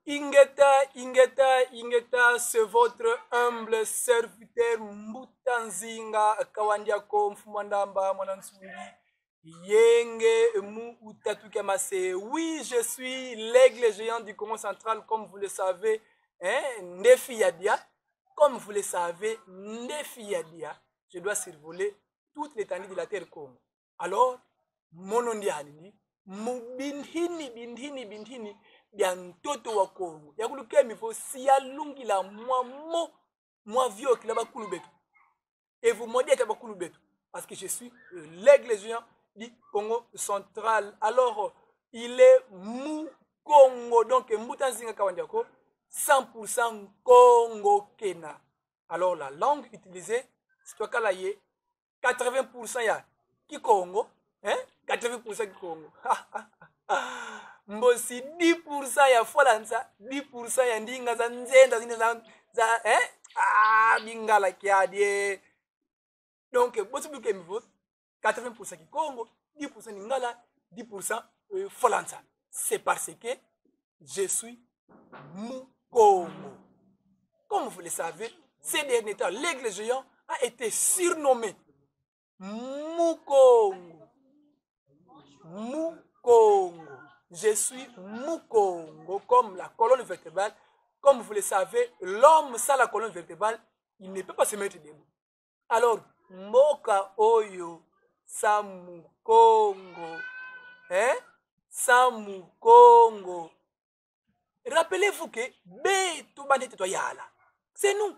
Ingeta, c'est votre humble serviteur Mutanzinga Kawandiako Mfumandamba Mwanansundi Yenge Mu Utatukamase. Oui, je suis l'aigle géant du Congo central, comme vous le savez, hein, Nefiadia. Comme vous le savez, Nefiadia, je dois survoler toute l'étendue de la terre Congo. Alors, mon nom dit Bindhini bya ntoto wa Kongo yakuluke mifo siya lungi la moi vieux qui là-bas betu et vous m'ont dit à bakulu betu parce que je suis l'aigle géant du Congo central. Alors il est Mou Congo, donc Mutanzinga Kawandiako 100% Congo Kena. Alors la langue utilisée c'est toi kalaye 80% ya ki Congo, hein, 80% ki Congo. Mbosi 10% ya Folanza, 10% ya ndinga za nzenda zine za bingala kiadie. Donc bosi buke mi vote 80% ki Congo, 10% Ningala, 10% Folanza. C'est parce que je suis Mukongo. Comme vous le savez, ces derniers temps, l'aigle géant a été surnommé Mukongo. Mukongo. Je suis Mukongo, comme la colonne vertébrale. Comme vous le savez, l'homme sans la colonne vertébrale, il ne peut pas se mettre debout. Alors, Moka Oyo, Samukongo. Hein? Samukongo. Rappelez-vous que Beto Banete Toyala. C'est nous.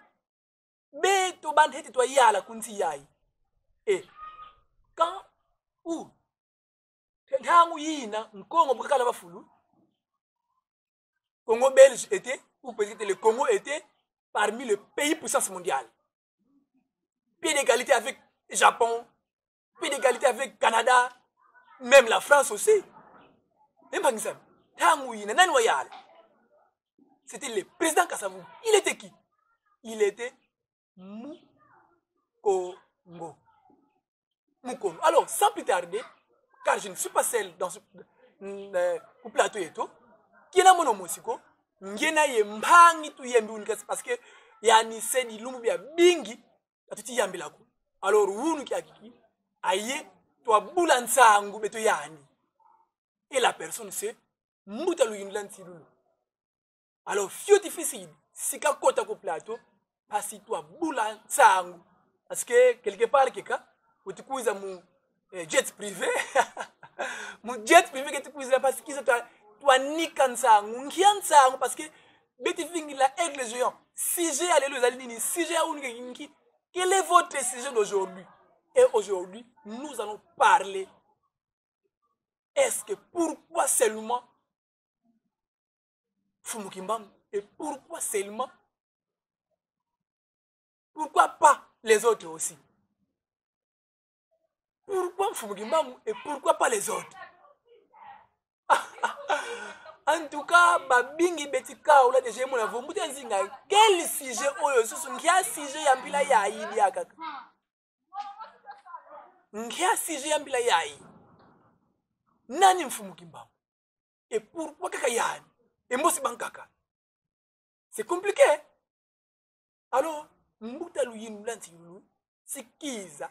Beto Banete Toyala Kunti Yai. Et quand où Congo belge était, ou peut-être le Congo était parmi les pays puissance mondiale. Pied d'égalité avec le Japon, pied d'égalité avec le Canada, même la France aussi. C'était le président Kassavou. Il était qui? Il était Mukongo. Mukongo. Alors, sans plus tarder, car je ne suis pas seul dans ce plateau et tout, qui n'a mon musico, ngena ye mbangi tu yembi unikas parce que yani sedi lumu bia bingi atuti yambi lako. Alors wunu ki akiki aye to bulansa ngu beto yani. Et la personne c'est mbuta lu yinlanti lulu. Alors fio difficile sika kota ko plateau parce que to bulansa ngu parce que quelque part keka utikuiza mu jet privé mon jet privé que tu puisses parce que toi ni kansa ngiansa parce que beti fingi la aigle géant si j'ai allé les aligner si j'ai un quel est votre sujet d'aujourd'hui? Et aujourd'hui nous allons parler est-ce que pourquoi seulement Fumukimbam et pourquoi seulement pourquoi pas les autres aussi? Pourquoi Fumukimbam et pourquoi pas les autres? En tout cas, babingi betika ou la déjà mon avou mutanzinga quel sujet oyo susu ngia sujet ya mbila ya idi akaka. Ngia sujet ya mbila ya idi. Nani Mfumukimbam? Et pourquoi kaka yani? Et mbosi bankaka. C'est compliqué. Alors, mbuta lu yin lanti lu sikiza.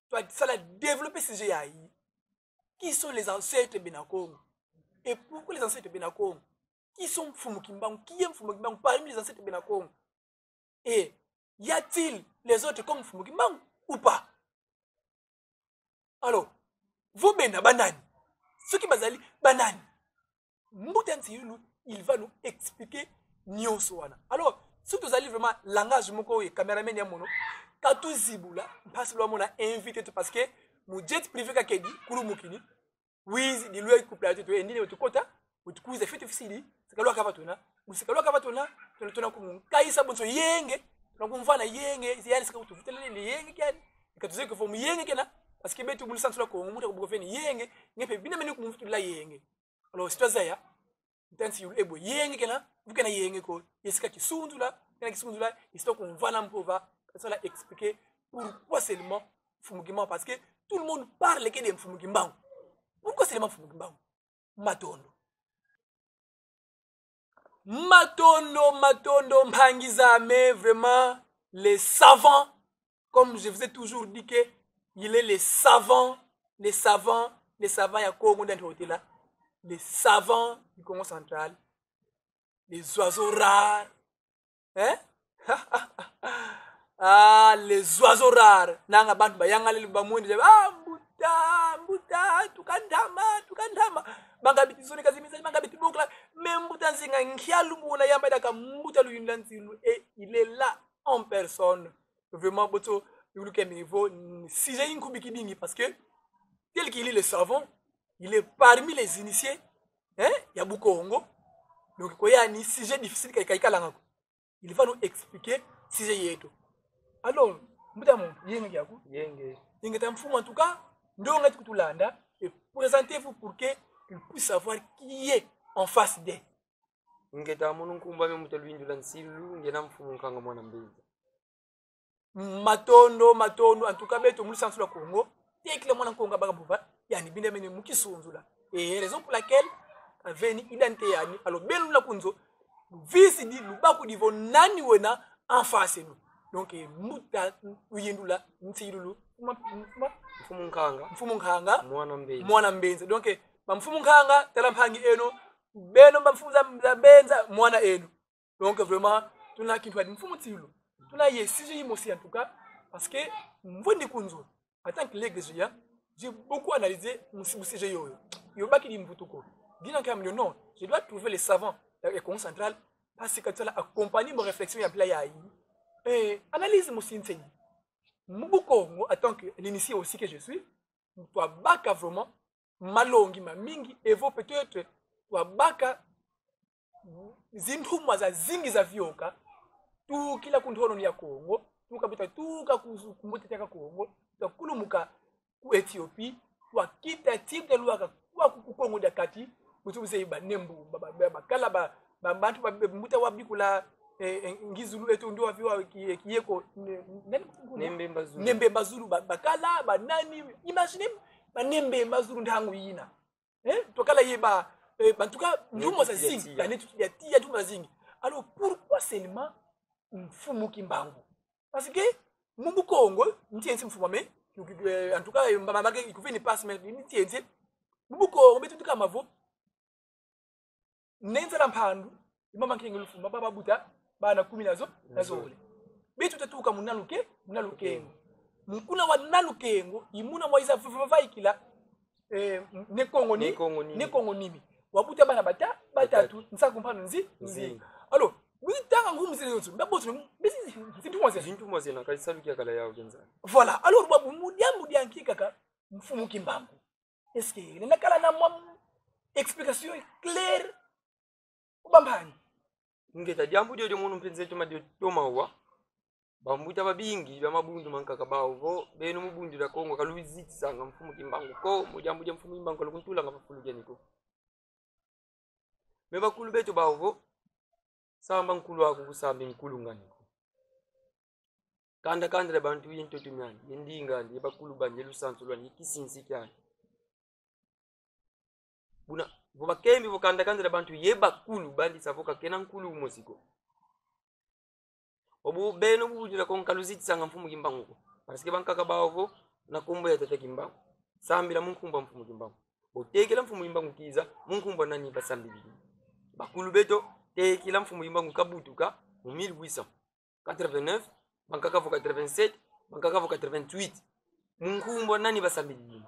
Toi ça la développer sujet ya idi. Qui sont les ancêtres Benakongo? Et pourquoi les ancêtres Benakongo? Qui sont Fumukimbam? Qui aiment Fumukimbam parmi les ancêtres Benakongo? Et y a-t-il les autres comme Fumukimbam ou pas? Alors, vous Bena Banani, ceux qui bazali Banani, Moutantiulu, il va nous expliquer Nyoswana. Alors, si vous allez vraiment langage moko et caméraman yamono, quand tout zibula, parce que l'homme a invité parce que mon jet privé kakedi, Kulu Mukini, oui, il lui a coupé la tête, et il est kota, ou tu couses fait officier, c'est que l'on cavatona, ou c'est que l'on cavatona, tu le tournes comme Kaisa Bonso Yenge, donc on va na Yenge, c'est elle ce que tu veux te les Yenge, et que tu sais que faut me Yenge, parce que tu veux le sentir comme on vous fait Yenge, il n'y a pas bien amené comme la Yenge. Alors, c'est toi ça, tant si vous êtes Yenge, vous connaissez Yenge, et ce qui sont là, qui sont là, histoire qu'on va l'empova, ça l'a expliqué pourquoi seulement Fumukimbam, parce que tout le monde parle de Fumukimbam. Pourquoi seulement Fumukimbam? Matondo. Matondo, Mpangizame, vraiment, les savants, comme je vous ai toujours dit que il est les savants, il y a Congo dans le là, les savants du Congo central, les oiseaux rares, hein? Ah, les oiseaux rares, nanga bantu bayanga le bamundi, ah, mbuta, tukandama, bangabiti zone kazimiza, bangabiti bokla, même mbuta nzinga nkialu muna yamba daka mbuta luyundanzilu, et il est là en personne. Vraiment, boto, si j'ai une kubikidingi, parce que, tel qu'il est le savant, il est parmi les initiés, hein, il y a beaucoup de Congo, donc, il y a un sujet difficile, il va nous expliquer si j'ai tout. Alors, mbuta yenge yaku, yenge tamfumu en tout cas, ndonga tukutulanda, et présentez-vous pour qu'il puisse savoir qui est en face d'eux. Ngeta munu nkumba me mutalwindu la nsilu ngena mfumu nkanga mwana mbezi. Matondo, en tout cas, beto mulu sansu la Congo, tekle mwana Congo bagabuva, yani binde mene mukisunzu la. Et raison pour laquelle, veni identité yani, alors belu la kunzo, visi di lubaku divo nani wena en face nous. Donc, muta uyendula, nsilulu, mfumu nkanga, mwana mbenza. Donc, mfumu nkanga, talampangi eno, beno mfumu za benza, mwana eno. Donc, vraiment, tuna kintu adi mfumu tsilu. Tuna ye sije yimosi en tout cas, parce que, mvondi kunzo, en tant que l'église, j'ai beaucoup analysé mon sujet yoyo. Yobaki di mvutuko. Dina kamyo non, je dois trouver les savants, la Congo centrale, parce que tu as accompagné mon réflexion, il y a et analyse mon signe. Mubuko, en tant que l'initié aussi que je suis, toi baka vraiment, malongi ma mingi, et vous peut-être, toi baka, zindu mwaza zingi za vioka, tu kila kuntono ni ya Congo, tu kabita tu kakumbuti teka Congo, tu kulumuka ku Ethiopie, tu kita type de loi kwa Congo da kati, mutu mse ba nembu, bakala ba bantu ba muta wabikula ngizulu etu ndio waviwa kiyeko nembe mbazulu bakala banani imagine banembe mbazulu ndangu yina tokala yeba en tout cas ndumo za zingi banetu ya tia tu mazingi. Alors pourquoi seulement mfumu kimbangu? Parce que mumbu Congo ntiensi mfumu me en tout cas mbamage ikuvini passe mais ntiensi mumbu Congo betu kama vo nenzela mpandu imama kingulu fuma baba buta bana 10 nazo ole betu tatuka munalukengo mukuna wa nalukengo imuna moiza vaikila nekongo nimi wabuta bana batatu nsaka mpano nzi. Alors witanga ngumzile yonso baboto zintu mwaze na kalisalukia kala yao genza. Voilà, alors babu mudianki kaka mfumu kimbambu. Est-ce que nenda kala na explication claire ubambani ngeta jambu dio munu mpenze to madio tomawa bambuta babingi bamabundu mankaka bawo beno mubundi la Kongo kaluziti sanga mfumu kimbangu ko mujambu je mfumu kimbangu lokuntula ngafulu geniko meba kulu beto bawo samba nkulu wako kusambi nkulu nganiko kanda bantu yinto tumyani yendinga ndi bakulu banje lusantu lwani kisinsi kyani buna vuba kembi vukanda bantu yeba kulu bandi savoka kena nkulu mosiko obu beno bujira kon kaluziti sanga mfumu kimbangu parce que bankaka bawo na kombo ya tata kimbangu sambila munkumba mfumu kimbangu otekela mfumu kimbangu kiza munkumba nani basambili bakulu beto tekela mfumu kimbangu kabutuka mu 1889 bankaka vo 87 bankaka vo 88 munkumba nani basambili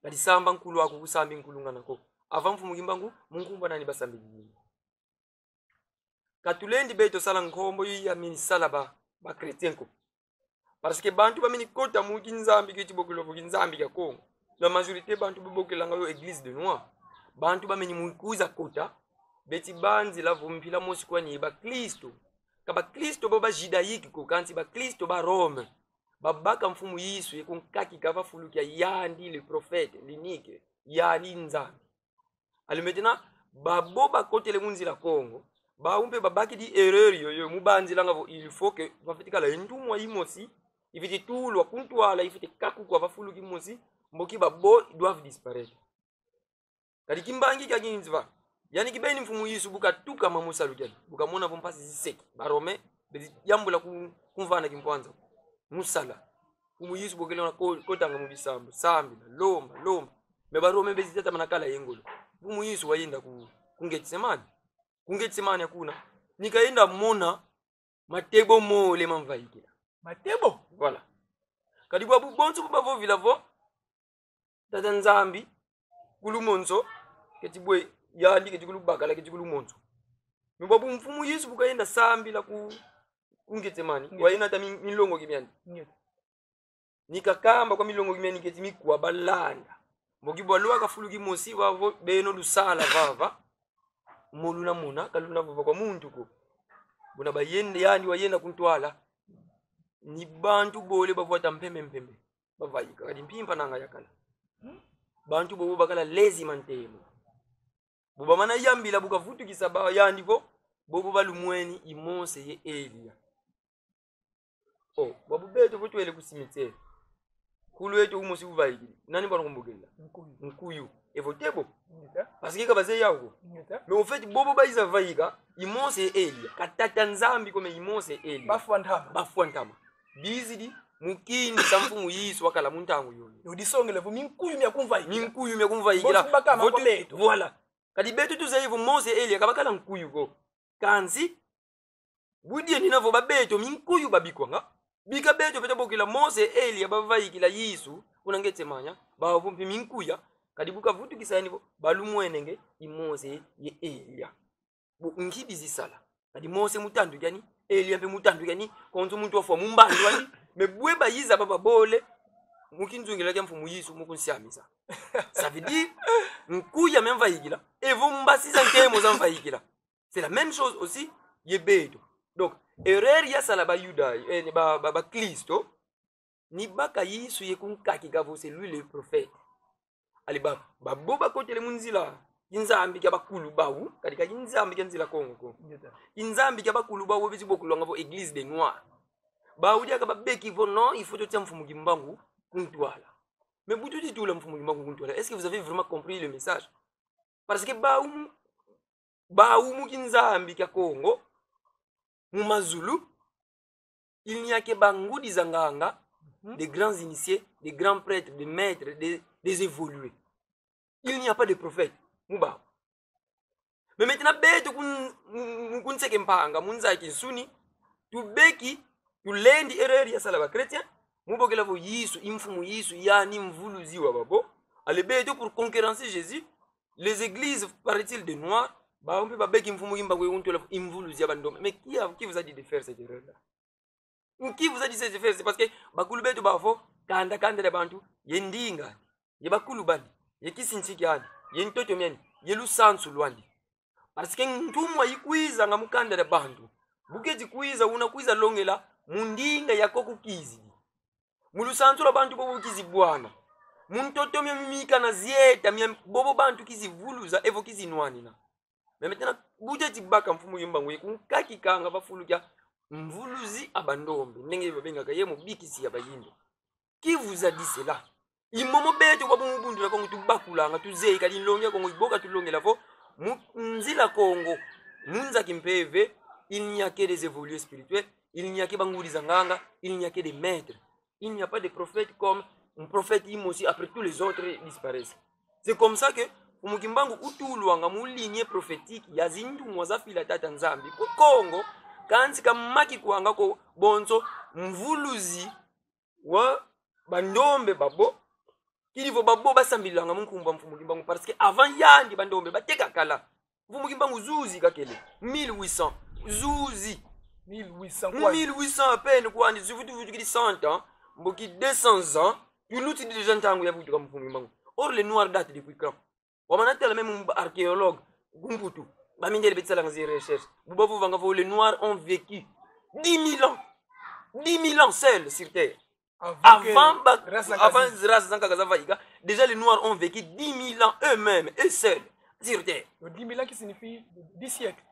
kadi samba nkulu wako kusambi nkulu nganako avant mfumu kimbangu munkumba nani basambili katulendi beto sala nkombo ya mini salaba ba chrétienko parce que bantu ba mini kota mu kinzambi kiti bokolo kinzambi ka Kongo la majorité bantu bokela ngayo église de Noir bantu ba mini muikuza kota beti banzi la vumpila mosi kwa ni ba Kristo kaba Kristo baba judaïque ko kanti ba Kristo ba Rome babaka mfumu Yesu ekunkaki kava fulukia yandi le prophète l'unique yandi nzambi alimetena baboba kotele munzi la Kongo ba umpe babaki di erreur yoyo mubanzi langa il faut que va fitika la ntumwa yimosi ifiti tulwa kuntwala ifiti kaku kwa bafuluki mosi mboki babo doivent disparaître kadi kimbangi kya kinzva yani kibeni mfumu Yesu buka tuka mamusa lugani buka mona bompasi ziseki barome bezi yambula kumvana kimpwanza musala mfumu Yesu bokele na kotanga mu bisambo sambi lomba me barome bezi tata manakala yengolo mfumu Yesu wayenda kungetsemani hakuna nikaenda mona matebo mole mamvaikira matebo voilà kadibu abu bonzo bavo vilavo tata nzambi kulumonzo ketibwe yandi ketikulubakala ketikulumonzo mbabu mfumu Yesu bukaenda sambi la kungetsemani wayena ta milongo kimyandi nikakamba kwa milongo kimyandi ketimikuwa balanda mbokibwa lo akafuluki mosi bavo beno lusala vava moluna muna kaluna vava kwa muntu ko bona bayende yani wayenda kuntwala ni bantu bole bavota mpembe bavayika kadi mpimpa nanga yakala bantu bobo bakala lezi mantemo boba mana yambila buka vutu kisaba yandivo bobo balumweni imonse ye Elia babu beto kutwele kusimitse kulu yetu umusi uvayikili nani bana kumbugela nkuyu evotebo parce que kabaze yako mais au fait bobo baiza vayika imonse ye Elia katata nzambi kome imonse Elia bafwantama bizidi mukini samfumu Yesu wakala muntangu yoyo udisongele vo minkuyu myakumvayikila voilà kadi betu tuzayivo mose Elia kabakala nkuyu ko kanzi budie ninavo babeto minkuyu babikwanga bika beto peta bokila mose Elia bavayikila Yesu unangetsemanya bavumpi minkuya kadi buka vutu kisanivo balumwenenge imose ye Elia ngibizi sala kadi mose mutandu yani Elia mpe mutandu yani konzo muntu ofwa mumbandu wani mebwe bayiza baba bole mukinzungela kya mfumu Yesu mukunsiamisa ça veut dire nkuya memvayikila evo mbasiza nkemo zamvayikila c'est la même chose aussi yebeto donc erreur ya sala ba yuda ba Kristo ni baka Yesu yekunkaki gavo c'est lui le prophète ali ba boba kotele munzila inzambi kya bakulu bawu kadika inzambi kya nzila Kongo ko inzambi kya bakulu bawu bizi bokulonga vo église des noirs bawu dia ka babeki vo non il faut te mfumu gimbangu kuntwala mais vous dites tout le mfumu est-ce que vous avez vraiment compris le message parce que bawu kinzambi kya Kongo mu mazulu il n'y a que bangudi zanganga des grands initiés des grands prêtres des maîtres des évolués il n'y a pas de prophètes muba mais maintenant beto kunseke mpanga munza kinsuni tubeki tulendi erreur ya sala ba chrétien mubokela vo Yesu imfumu Yesu yani mvuluziwa babo alebeto pour concurrencer Jésus les églises paraît-il de noirs ba mpe babeki mfumu imba kwe untola imvuluzia bandome mais qui vous a dit de faire cette erreur là qui vous a dit de faire c'est parce que bakulu beto bafo kanda de bantu yendinga ye bakulu bani ye kisinchiki yani ye ntoto myani ye lusansu lwandi parce que ntumwa yikwiza ngamukanda de bantu bukeji kwiza unakwiza longela mundinga yako kukizi mulusanzu la bantu bobo kizi bwana muntoto myamika na zieta bobo bantu kizi vuluza evo kizi nwanina mais maintenant bukeji baka mfumu yimba ngwe kunkaki kanga bafulukya mvuluzi abandombe ndenge babenga kaye mu bikisi abayindo qui vous a dit cela imomo beto kwa bundu la Kongo tubakulanga tuzei kali longe Kongo iboka tulongela vo nzila Kongo munza kimpeve il n'y a que des évolués spirituels il n'y a que bangudi zanganga il n'y a que des maîtres il n'y a pas de prophète comme un prophète aussi après tous les autres disparaissent c'est comme ça que umukimbangu utulwanga mu ligne prophétique ya zindu mwazafila tata nzambi ku Kongo kanzi kamaki kuanga ko bonzo mvuluzi wa bandombe babo kilivo babo basambilanga munkumba mfumukimbangu parce que avant yandi bandombe bateka kala mfumukimbangu zuzi kakele 1800 zuzi 1800 à peine quoi ni zuvutu kili 100 ans mboki 200 ans yunuti déjà ntangu ya butu comme mfumukimbangu or les noirs datent depuis quand wamanatela même archéologue gumputu bamindele betsalanga zi recherche bubavu vanga vo les noirs ont vécu 10 000 ans 10 000 ans seuls sur terre avant race zankakazavaika déjà les noirs ont vécu 10 000 ans eux-mêmes et seuls sur terre 10 000 ans qui signifie 10 siècles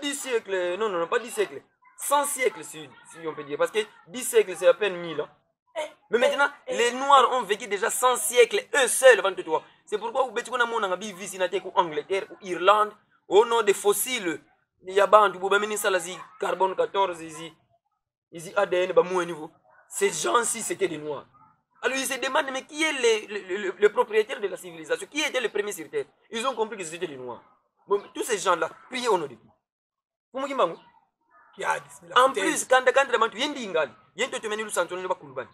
10 siècles non pas 10 siècles 100 siècles si on peut dire parce que 10 siècles c'est à peine 1000 ans mais maintenant les noirs ont vécu déjà 100 siècles eux seuls avant toi c'est pourquoi vous bêtez qu'on a mon angabi visi na te ko Angleterre ou Irlande au nom des fossiles ya bantu bo bamini sala zi carbone 14 ici ADN ba mu niveau. Ces gens-ci c'était des noirs. Alors ils se demandent mais qui est le propriétaire de la civilisation? Qui était le premier sur terre? Ils ont compris que c'était des noirs. Bon, tous ces gens-là priaient au nom de qui? Pour moi, en plus, quand de bantu yendi ingali, yento temeni lu santono ba kulubani.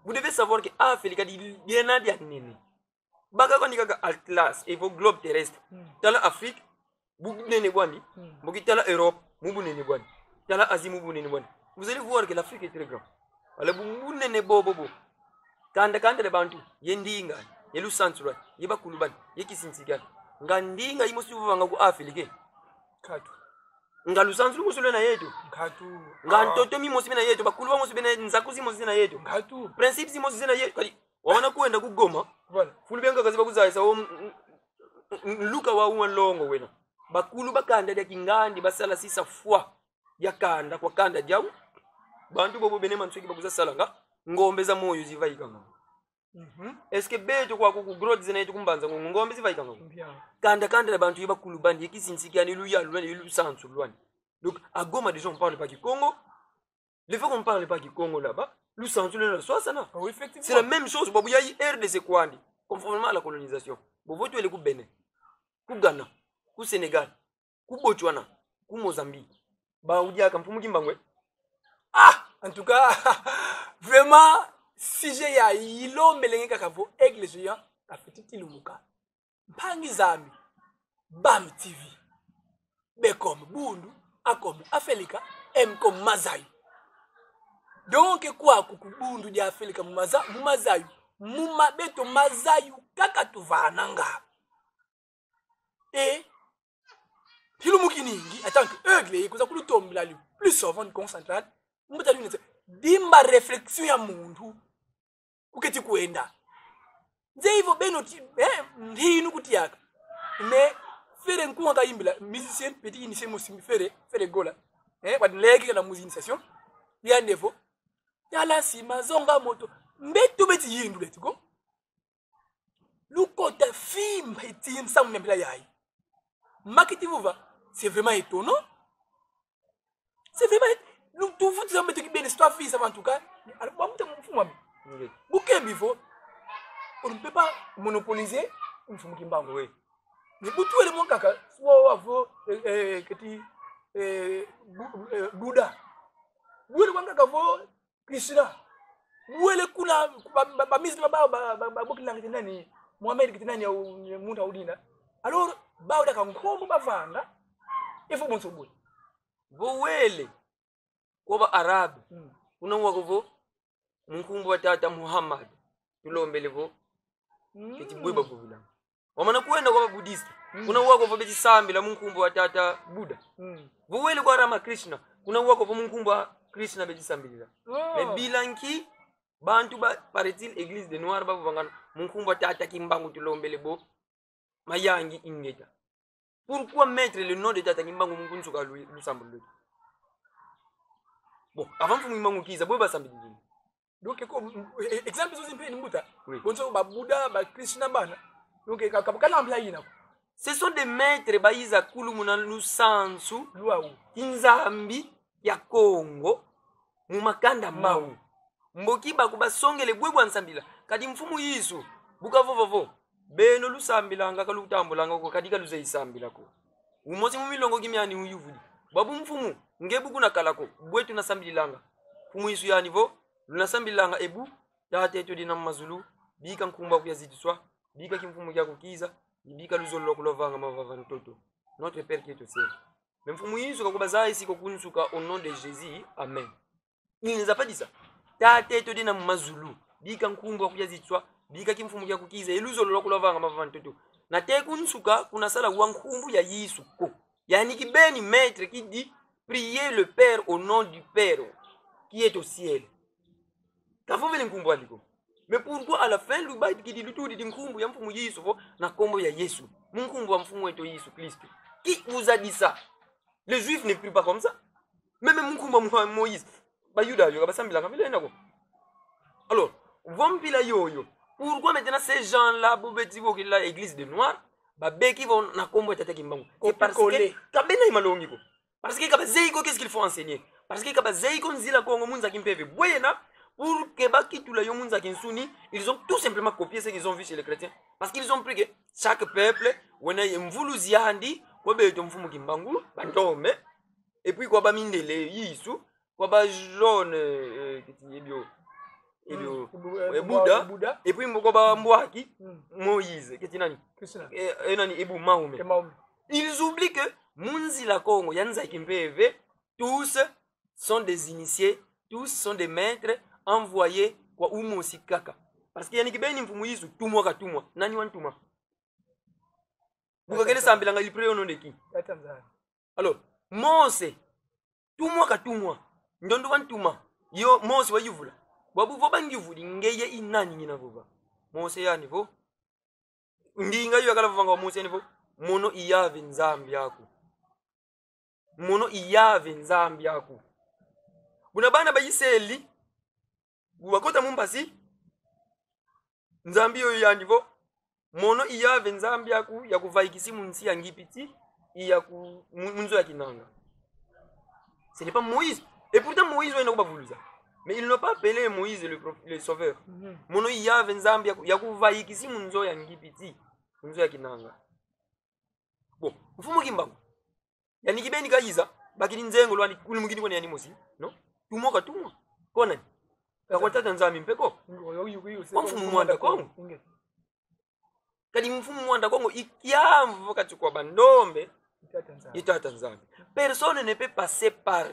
Vous devez savoir que Afrique dit bien dia nini. Baga ko ndika Atlas et vos globes terrestres. Tala Afrique, bubu nene gwani, boki tala Europe, mubu nene gwani. Tala Asie mubu nene gwani. Vous allez voir que l'Afrique est très grande. Alors bubu nene bobo. Quand de bantu yendi ingali, yelu santono, yeba kulubani, yekisinsigani. Ngandinga imosi vanga ku Afrique. Katu. Ngalusanzu musule na yetu Ngatu. Ngantoto mi mosi na yetu bakuluwa mosi bena nzakuzi mosi na yetu Ngatu. Principes mosi na yetu kali wana kuenda kugoma Voilà. Fulubenga kazi bakuzaisa wo luka wa longo wena bakulu bakanda ya kingandi basala sisa fwa yakanda kwa kanda jawu bantu bobo bene mansuki bakuza salanga ngombe za moyo zivaika ngamo. Est-ce que beto kwa ku growth zina yetu kumbanza ngombe zivaika ngamo. Kanda la bantu bakulu bandi yekisinsikani luya lwani lusansu lwani. Donc à Goma déjà on parle pas du Congo. Le fait qu'on parle pas du Congo là-bas, lusansu le soit ça na. Oui, effectivement. C'est la même chose babu yayi RDC kwandi conformément à la colonisation. Bobo tu ele ku Benin, ku Ghana, ku Sénégal, ku Botswana, ku Mozambique. Ba udia kampumu kimbangwe. Ah, en tout cas, vraiment si j'ai ya yilo melenge kakavo église ya afetiti lumuka. Mpangi zami Bam TV bekom bundu akom Afelika emkom mazayu. Donc quoi kukubundu dia Afelika mumazayu mumabeto mazayu kaka tuvananga. Et tilumuki ningi en tant que eugle kuza kulutombila lu plus souvent concentré mbata lunese dimba réflexion ya mundu uketi kuenda nze hivyo beno ndinu kutiaka mais faire nkuwa kaimbila musicien petit initié musimi faire gola wadleki na musinisation ya nevo yala sima zonga moto mbeto beti yindu letiko lukota film eti nsamu mbila yayi makiti vuva c'est vraiment étonnant. C'est vraiment nous tout vous disons mettre bien histoire fille ça en tout cas alors moi bouquet bifo on ne peut pas monopoliser une femme qui mbango oui mais pour tout le monde kaka soit avo keti Bouddha wele kwanga kavo Krishna wele kuna ba misli ba bokila nani Muhammad kitinani ya munda udina alors ba uda kankombo bavanga ifo bonsobule vo wele kwa Arabu unawa vo munkumbu wa tata Muhammad tulombele vo kiti bweba buvula wamana kuenda kwa Buddhist unawa vo beti sambi la munkumbu wa tata Buddha vo wele kwa Rama Krishna unawa vo munkumbu wa Krishna beti sambi la me bilanki bantu ba paraît-il église de noir ba vangana munkumbu wa tata kimbangu tulombele bo mayangi ingeta. Pourquoi mettre le nom de tata kimbangu munkundu suka lu sambu. Bon, avant que vous kiza boy ba sambi dini. Donc exemple zo zimpe ni mbuta. Oui. Bonso ba Buddha ba Krishna bana. Donc kabakala ambla yina. Ce sont des maîtres baïza kulumuna lusansu Luau. Inzambi ya Congo mumakanda mau. Mboki ba kubasongele bwebwa nsambila. Kadi mfumu yisu buka vovovo. Beno lusambila ngaka lutambulanga ko kadika luze isambila ko. Umosi mumilongo kimyani uyuvudi. Babu mfumu ngebu kuna kalako bwetu na sambilanga fumu isu ya nivo luna sambilanga ebu tate to dina mazulu bika nkumba ku yazidiswa bika kimfumu kya kukiza bika luzolo kulovanga mavava ntoto notre père qui est au ciel mais mfumu isu kakubaza isi ko kunsuka au nom de Jésus amen. Il nous a pas dit ça tate to dina mazulu bika nkumba ku yazidiswa bika kimfumu kya kukiza eluzolo kulovanga mavava ntoto na te kunsuka kuna sala wa nkumbu ya Yesu ko yani kibeni maître qui dit priez le Père au nom du Père qui est au ciel. Mais pourquoi à la fin le bail qui dit le tout dit nkumbu ya mfumu Yesu na kombo ya Yesu. Nkumbu wa mfumu wetu Yesu Christ. Qui vous a dit ça? Les Juifs ne prient pas comme ça. Même nkumbu wa Moïse. Ba Yuda yo basambila kamile nako. Alors, vompila yoyo. Pourquoi maintenant ces gens-là bobeti bokila église de noir babeki vont na kombo tata kimbangu. Copier Parce coller. que kabena imalongi ko. Parce que kabazeiko qu'est-ce qu'il faut enseigner? Parce que kabazeiko nzila kongo munza kimpeve. Boyena pour que bakitula yo munza kinsuni, ils ont tout simplement copié ce qu'ils ont vu chez les chrétiens parce qu'ils ont pris que chaque peuple wona mvuluziandi ko beto mfumu kimbangu bandome et puis kwa ba mindele yisu kwa ba jaune ebio Bouddha et puis kwa ba mbwaki Moïse keti nani nani ebu Mahomet. Ils oublient que munzila kongo yanza kimpeve tous sont des initiés, tous sont des maîtres envoyés kwa umo sikaka parce que yani kibeni mfumu yisu tumwa katumwa nani wantuma bukakele sambilanga il prie au nom de qui? Alors Mose tumwa katumwa ndondo wantuma yo Mose wayivula babuvo bangivuli ngeye inani nyina vuba Mose yani vo ndinga yo akala vanga Mose yani vo mono iyave nzambi yako mono iyave nzambi yako buna bana bayiseli bakota mumbasi nzambi yo yandivo mono iyave nzambi yaku yakuvaikisi munsi yangipiti iyaku munzo ya kinanga. Ce n'est pas Moïse. Et pourtant Moïse va bavuluza. Mais ils n'ont pas appelé Moïse le sauveur. Mono iyave nzambi yakuvaikisi munzo yangipiti munzo ya kinanga. Bon, mfumo kimbangu yani kibeni kayiza bakini nzengo lwani kuli mugini kone yani mosi no tumoka tumwa kona kakwatata nzambi mpeko kwa mfumu mwanda kongo kadi mfumu mwanda kongo ikiamvu kati kwa bandombe itata nzambi personne ne peut passer par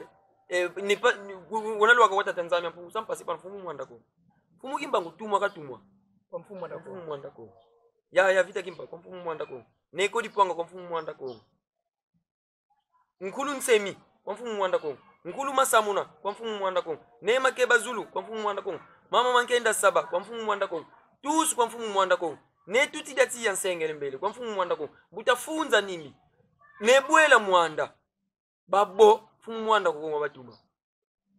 ne pas wonalo wakakwatata nzambi mfumu sam passer par mfumu mwanda kongo mfumu kimbangu tumwa katumwa kwa mfumu mwanda kongo ya vita kimba kwa mfumu mwanda kongo neko dipwanga kwa mfumu mwanda kongo nkulu nsemi kwa mfumu mwanda kongo nkulu masamuna kwa mfumu mwanda kongo nema keba zulu kwa mfumu mwanda kongo mama mankenda saba kwa mfumu mwanda kongo tous kwa mfumu mwanda kongo ne tuti dati ya nsengele mbele kwa mfumu mwanda kongo butafunza nini ne bwela mwanda babo mfumu mwanda kongo batuma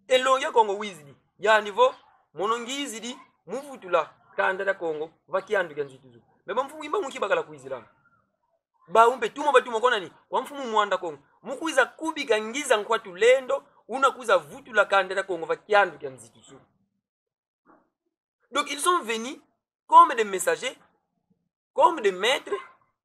elongia kongo wizidi ya nivo monongizidi muvutula kanda kongo vakiandu kanzituzu beba mfumu imba mukibakala kuizilama ba umpe tumo batuma kona ni kwa mfumu mwanda kongo mukuiza kubika ngiza nkwa tulendo unakuza vutula kandela kongo vakiandu kanzituzu. Donc ils sont venus comme des messagers, comme des maîtres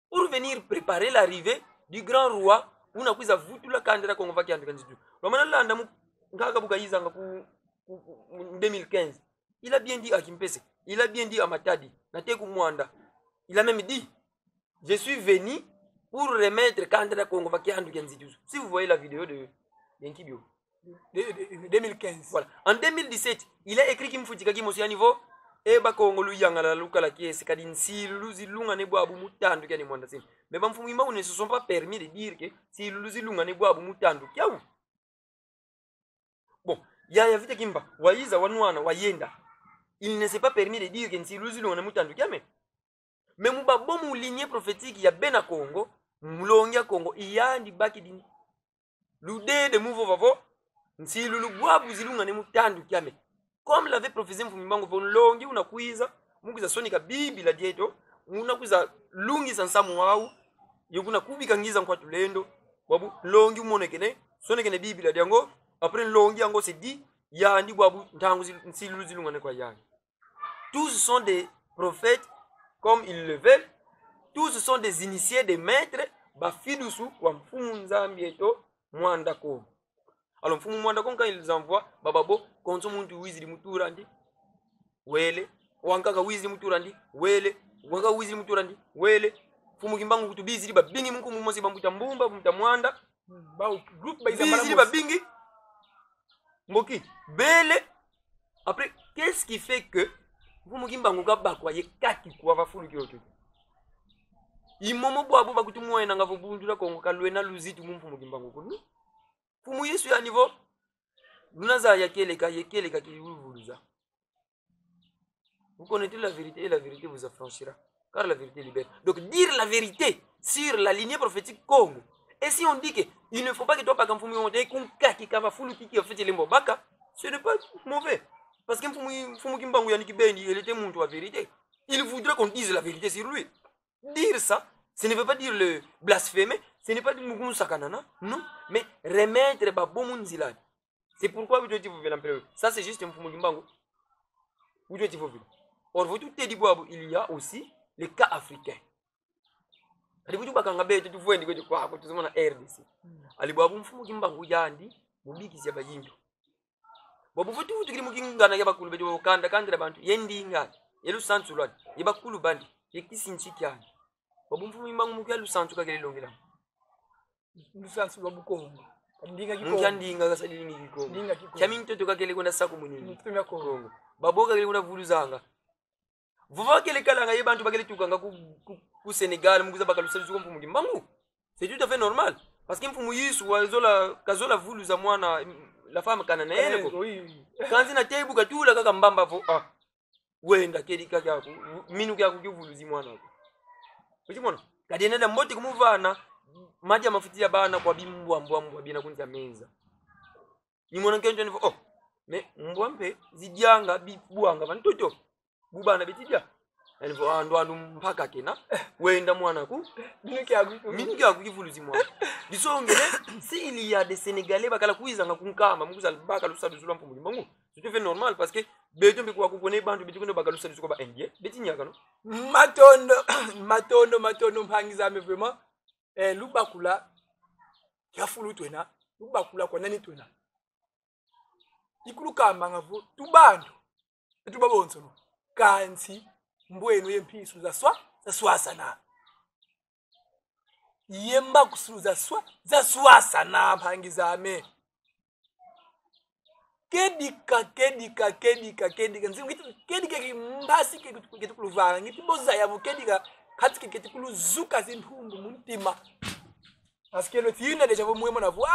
pour venir préparer l'arrivée du grand roi unakuiza vutula kandela kongo vakiandu kanzituzu. Romana landa mu ngaka bukayiza ngaku 2015 il a bien dit à Kimpese, il a bien dit à Matadi, Nateku Mwanda. Il a même dit, je suis venu pour remettre Kandela Kongo Vakiandu Kenziduzu. Si vous voyez la vidéo de Nkibio. De 2015. Voilà. En 2017, il a écrit Kimfutika Kimosi à niveau, Eba Kongo Luyanga la Luka la Kies, Kadinsi, Luzi Lunga Neboa Mutandu Kani Mwandasin. Mais Bamfumima ne se sont pas permis de dire que si Luzi Lunga Neboa Mutandu, Kiaou. Bon, ya vite Kimba, Waiza Wanwana, Wayenda. Il ne s'est pas permis de dire que si Luzi Lunga Mutandu Kiame. Mais muba bomu lignée prophétique ya bena Congo, mulongia Congo, iyandi baki dini. Lude de mouvo vavo, nsi lulu bwabu zilunga ne mutandu kiame. Comme l'avait prophétisé mfumimbango von longi unakuiza, mukiza sonika bibi la dieto, unakuiza lungi sansamu wau, yokuna kubika ngiza kwa tulendo, wabu longi umonekene, sonekene bibi la diango, après longi ango se dit, yandi bwabu ntangu nsi lulu zilunga ne kwa yandi. Tous sont des prophètes comme ils le veulent, tous sont des initiés, des maîtres, bafidusu kwa mfumu nzambi eto mwanda kongo. Alors mfumu mwanda kongo quand ils envoient bababo konso muntu wizili muturandi wele wankaka wizili muturandi wele wanka wizili muturandi wele mfumu kimbangu kutubizili babingi mungu mumosi bambuta mbumba bambuta mwanda Ba groupe ba bizili babingi mboki bele. Après qu'est-ce qui fait que mfumu kimbangu kabakwa yekaki kwa bafulu kyoto imomo bwabo bakutumwa ena ngavo bundula kongo kalwena luzitu mfumu kimbangu kunu fumu Yesu ya niveau lunaza yekeleka kilivuluza. Vous connaissez la vérité et la vérité vous affranchira car la vérité libère. Donc dire la vérité sur la lignée prophétique Congo. Et si on dit que il ne faut pas que toi pas comme fumu monte kunka kikava fulu kiki en fait lembo baka, ce n'est pas mauvais parce que fumu kimbangu yani kibendi il était muntu wa vérité. Il voudrait qu'on dise la vérité sur lui. Dire ça Ce ne veut pas dire le blasphémer, ce n'est pas dire Mugun Sakanana, non, mais remettre Babo Munzilad. C'est pourquoi vous devez vous l'empereur. Ça, c'est juste un Fumugimbango. Vous devez vous vivre. Or, vous tout dit, il y a aussi les cas africains. Vous devez vous dire que vous devez vous RDC. Ali babu mfumu kimbangu yandi mubiki sya bayindu babu futi futi kili mukingana ya bakulu bejo kanda kandira bantu yendinga yelu santu lwadi yebakulu bandi yekisinchi kyani babu mfumu kimbangu mukya lu santu kakele longela lu santu lwa bukongo ndinga kikongo mukandinga kasali ni kikongo kyami mtoto kakele kwenda sako munini mtumya kongo babu kakele kwenda vuluzanga vuva kele kalanga yebantu bakele tukanga ku Sénégal mukuza bakalusali zuko mfumu kimbangu c'est tout à fait normal. Parce qu'il faut mouiller sur kazola vulu za mwana la femme kanana yene ko. Quand ina tebu katula kaka mbamba fo wenda kedi kaka yako minu kya kuvulu zi mwana ko. Ukimona? Kadi nenda mboti kumuvana maji ya mafuti ya bana kwa mbwa bina kunza menza. Ni mwana kenjo ni me mbwa mpe zidyanga bibuanga bantoto. Bubana bitidya. Elvo ando mpaka kena wenda mwana ku minu kya kuvuluzi mwana disongele si il y a des Sénégalais bakala kuizanga kunkama mukuza baka lusadu zula mpumu limangu c'est tout fait normal parce que beto mbi kwa kupone bantu bitikuno baka lusadu zuko ba indie betinyaka no matondo mpangiza me vraiment lubakula yafulu twena lubakula kwa nani twena ikulu kamba ngavu tubantu etubabonso no kansi mbwenu yempisu za swasana yemba kusuluza za swasana mpangizame kedika nzingu kedika mbasi ketukuluvanga ngiti boza yabo kedika kati ketukuluzuka zinthumbu muntima askelo tina deja vo mwemo navu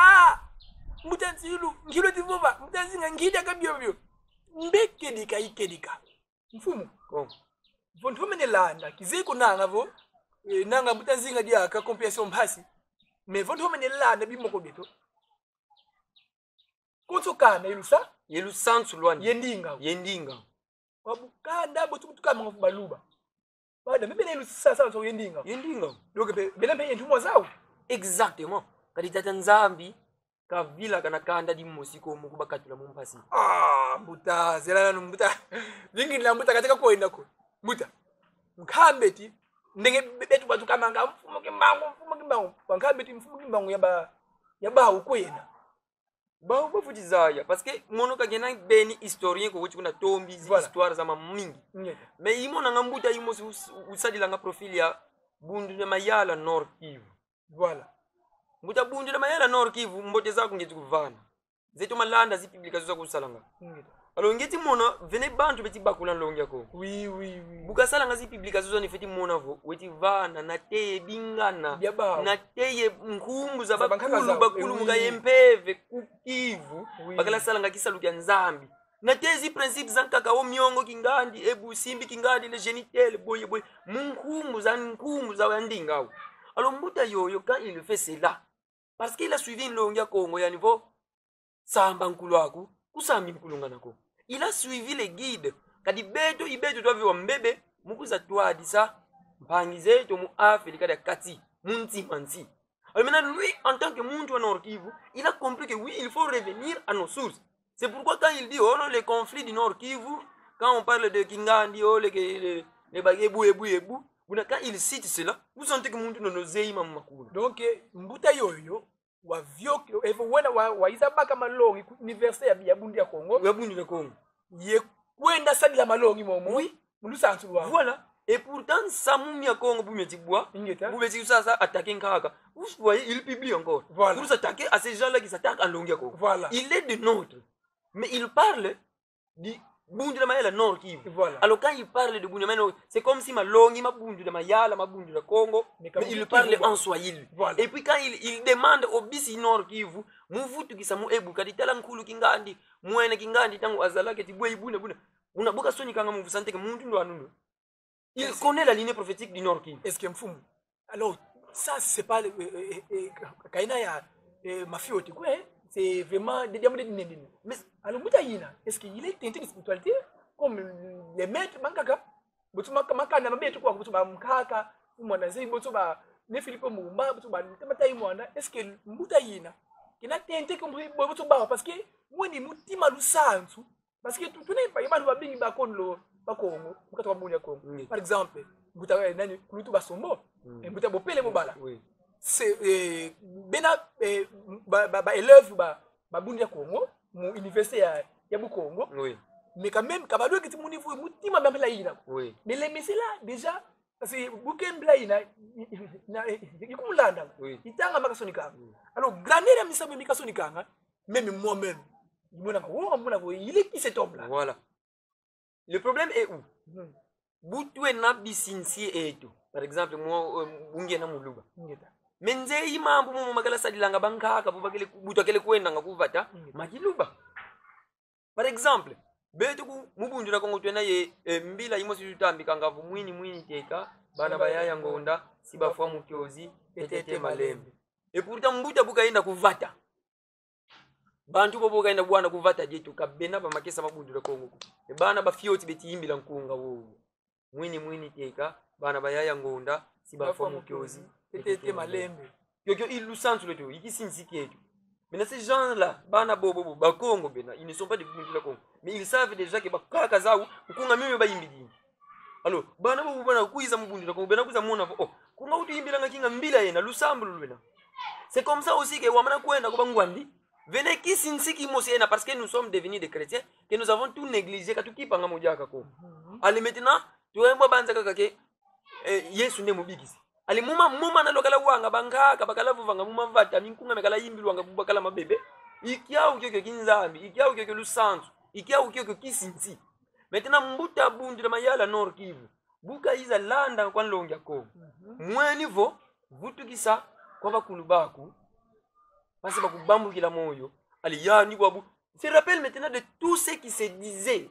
mutanzilu ngilo tivova mutanzinga ngida kabyo mbekedika ikedika mfumu vonto menelanda kiziko nanga vo nanga mutanzinga dia ka compensation mbasi mais vonto menelanda bimoko beto kutsukana yelu sansu lwani yendinga wabukanda botukama ngofubaluba bada mebe yelu sasa so yendinga donc belembe yentumo zawo exactement kadi tata nzambi ka vila kana kanda di musiko mukuba katula mumpasi mbuta zelana mbuta vingi la mbuta katika koenda ko mbuta mkhambeti ndenge betu batu kamanga mfumo kimbangu wankambeti mfumo kimbangu yaba ukwena ba bafuti zaya parce que mono ka gena beni historien ko wuti kuna tombi zi histoire za mamingi mais imona ngambuta yimo usadi langa profil ya bundu de mayala Nord Kivu voilà mbuta bundu de mayala Nord Kivu mbote za kungeti kuvana zetu malanda zi publication za kusalanga alors ngeti mona vene bantu beti bakula longia ko oui buka salanga zi publication zo ni feti mona vo weti vana na teye bingana na teye nkumbu za bakulu muga yempeve kukivu bakala salanga kisalukia nzambi na tezi principes za kakao miongo kingandi ebu simbi kingandi le genitel boye nkumbu za wandingao alors mbuta yoyo quand il fait cela parce qu'il a suivi longia Congo ya niveau samba nkulwaku kusambi nkulungana ko il a suivi les guides kadi beto ibeto twa viwa mbebe mukuza twadi sa mpangize to mu Afrika da kati munti manti. Alors maintenant lui en tant que muntu en Nord Kivu il a compris que oui il faut revenir à nos sources. C'est pourquoi quand il dit non les conflits du Nord Kivu quand on parle de Kingandi les bagebu ebu quand il cite cela vous sentez que muntu no zeima makulu donc mbuta yoyo wa vyokyo evo wena wa izabaka malongi université ya bundi ya Congo ye kwenda sadi la malongi momo oui mulusantu lwa voilà et pourtant samumi ya Congo bumetibwa bumeti sasa attaquer nkaka vous voyez il publie encore voilà. Pour s'attaquer à ces gens-là qui s'attaquent à longi ya Congo voilà. Il est de nôtre mais il parle du bundu de mayala Nord Kivu voilà. Alors quand il parle de bundu de mayala c'est comme si malongi mabundu de mayala mabundu de Congo mais il parle en swahili voilà. Et puis quand il demande au bisi Nord Kivu muvutu kisamu ebu kaditala nkulu kingandi muene kingandi tangu azalake tibwe ibune unabuka soni kanga muvusante ke muntu ndo anuno il connaît la lignée prophétique du Nord Kivu est-ce que mfumu alors ça c'est pas kaina ya mafioti quoi c'est vraiment des diamants de nendine mais alors mutayina est-ce qu'il est teinté de spiritualité comme les maîtres bankaka butuma makana mabetu kwa butuma mkaka umwana zai butuma ne Philippe Mumba butu ba temata imwana est-ce que mbuta yina kina tente ko butu ba parce que woni mutima lusanzu parce que tout n'est pas yaba bingi ba konlo ba Congo mukata bamunya Congo par exemple mbuta nani kulutu basombo mbuta bopele bobala c'est bena ba élève ba bundia Congo mu université ya bu Congo mais quand même kabado ki mu niveau mutima même la yina mais les messieurs là déjà parce que bouquin blaina ikumulanda itanga makasonika alors granera misabe mikasonika même moi-même il est qui cet homme là voilà le problème est où butu na bisinsi etu par exemple moi unge na muluba menze imambu mu magala sadilanga bankaka bubakele butu akele kwenda ngakuvata makiluba par exemple betu mubundira kongo twena ye mbila imosi tutambika ngavu mwini teka bana bayaya ngonda sibafwa mutyozi etete malembe et pourtant mbuta bukaenda kuvata bantu bobo kaenda bwana kuvata jetu kabena ba makesa mabundira kongo e bana ba fioti beti imbila nkunga wo mwini teka bana bayaya ngonda sibafwa mutyozi etete malembe yokyo ilusantu leto ikisinziki etu. Mais ces gens-là, bana bobo ba Congo bena, ils ne sont pas des Burkina Congo, mais ils savent déjà que ba kaka zao kunga meme ba yimbidi. Alors, bana bobo bana kuiza mubundira Congo bena kuza mona oh, kunga utu yimbila ngakinga mbila yena lusambu lwena. C'est comme ça aussi que wamana kwenda ko bangwandi, venez qui sinsiki mosiena parce que nous sommes devenus des chrétiens, que nous avons tout négligé ka tukipanga mojaka ko. Allez maintenant, tu emba banza kaka ke Yesu ne mubigisi. Ali muma na lokala wanga bankaka bakala vuvanga muma vata minkunga mekala yimbilu wanga bubakala mabebe ikia ukyo kinzambi ikia ukyo lusanzu ikia ukyo kisinti maintenant mbuta bundira mayala Nord Kivu buka iza landa kwa longa ko mwe niveau vutukisa kwa bakulu baku pasi bakubambukila moyo ali ya ni kwabu se rappelle maintenant de tout ce qui se disait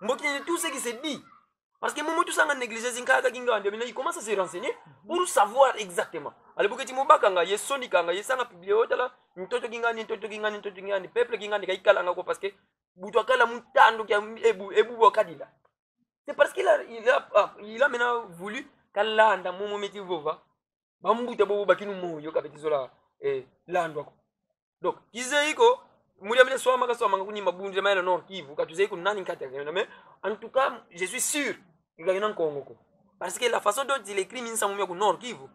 mbokine de tout ce qui se dit. Parce que mon tout ça négligé zinkaka kingande mais il commence à se renseigner pour savoir exactement. Ale buketi mobaka nga yesoni kanga yesanga publier otala ntoto kingani peuple kingani kaikala ngako parce que butu akala mutando kya ebu bokadila. C'est parce qu'il a maintenant voulu kalanda momo meti vova bambuta bobo bakinu moyo kabetizola landwa ko. Donc kizeiko muri amene swama kunyima bundira mayela Nord Kivu katuzeiko nani nkata mais en tout cas je suis sûr il a Congo parce que la façon dont il écrit minsa mumya ku Nord Kivu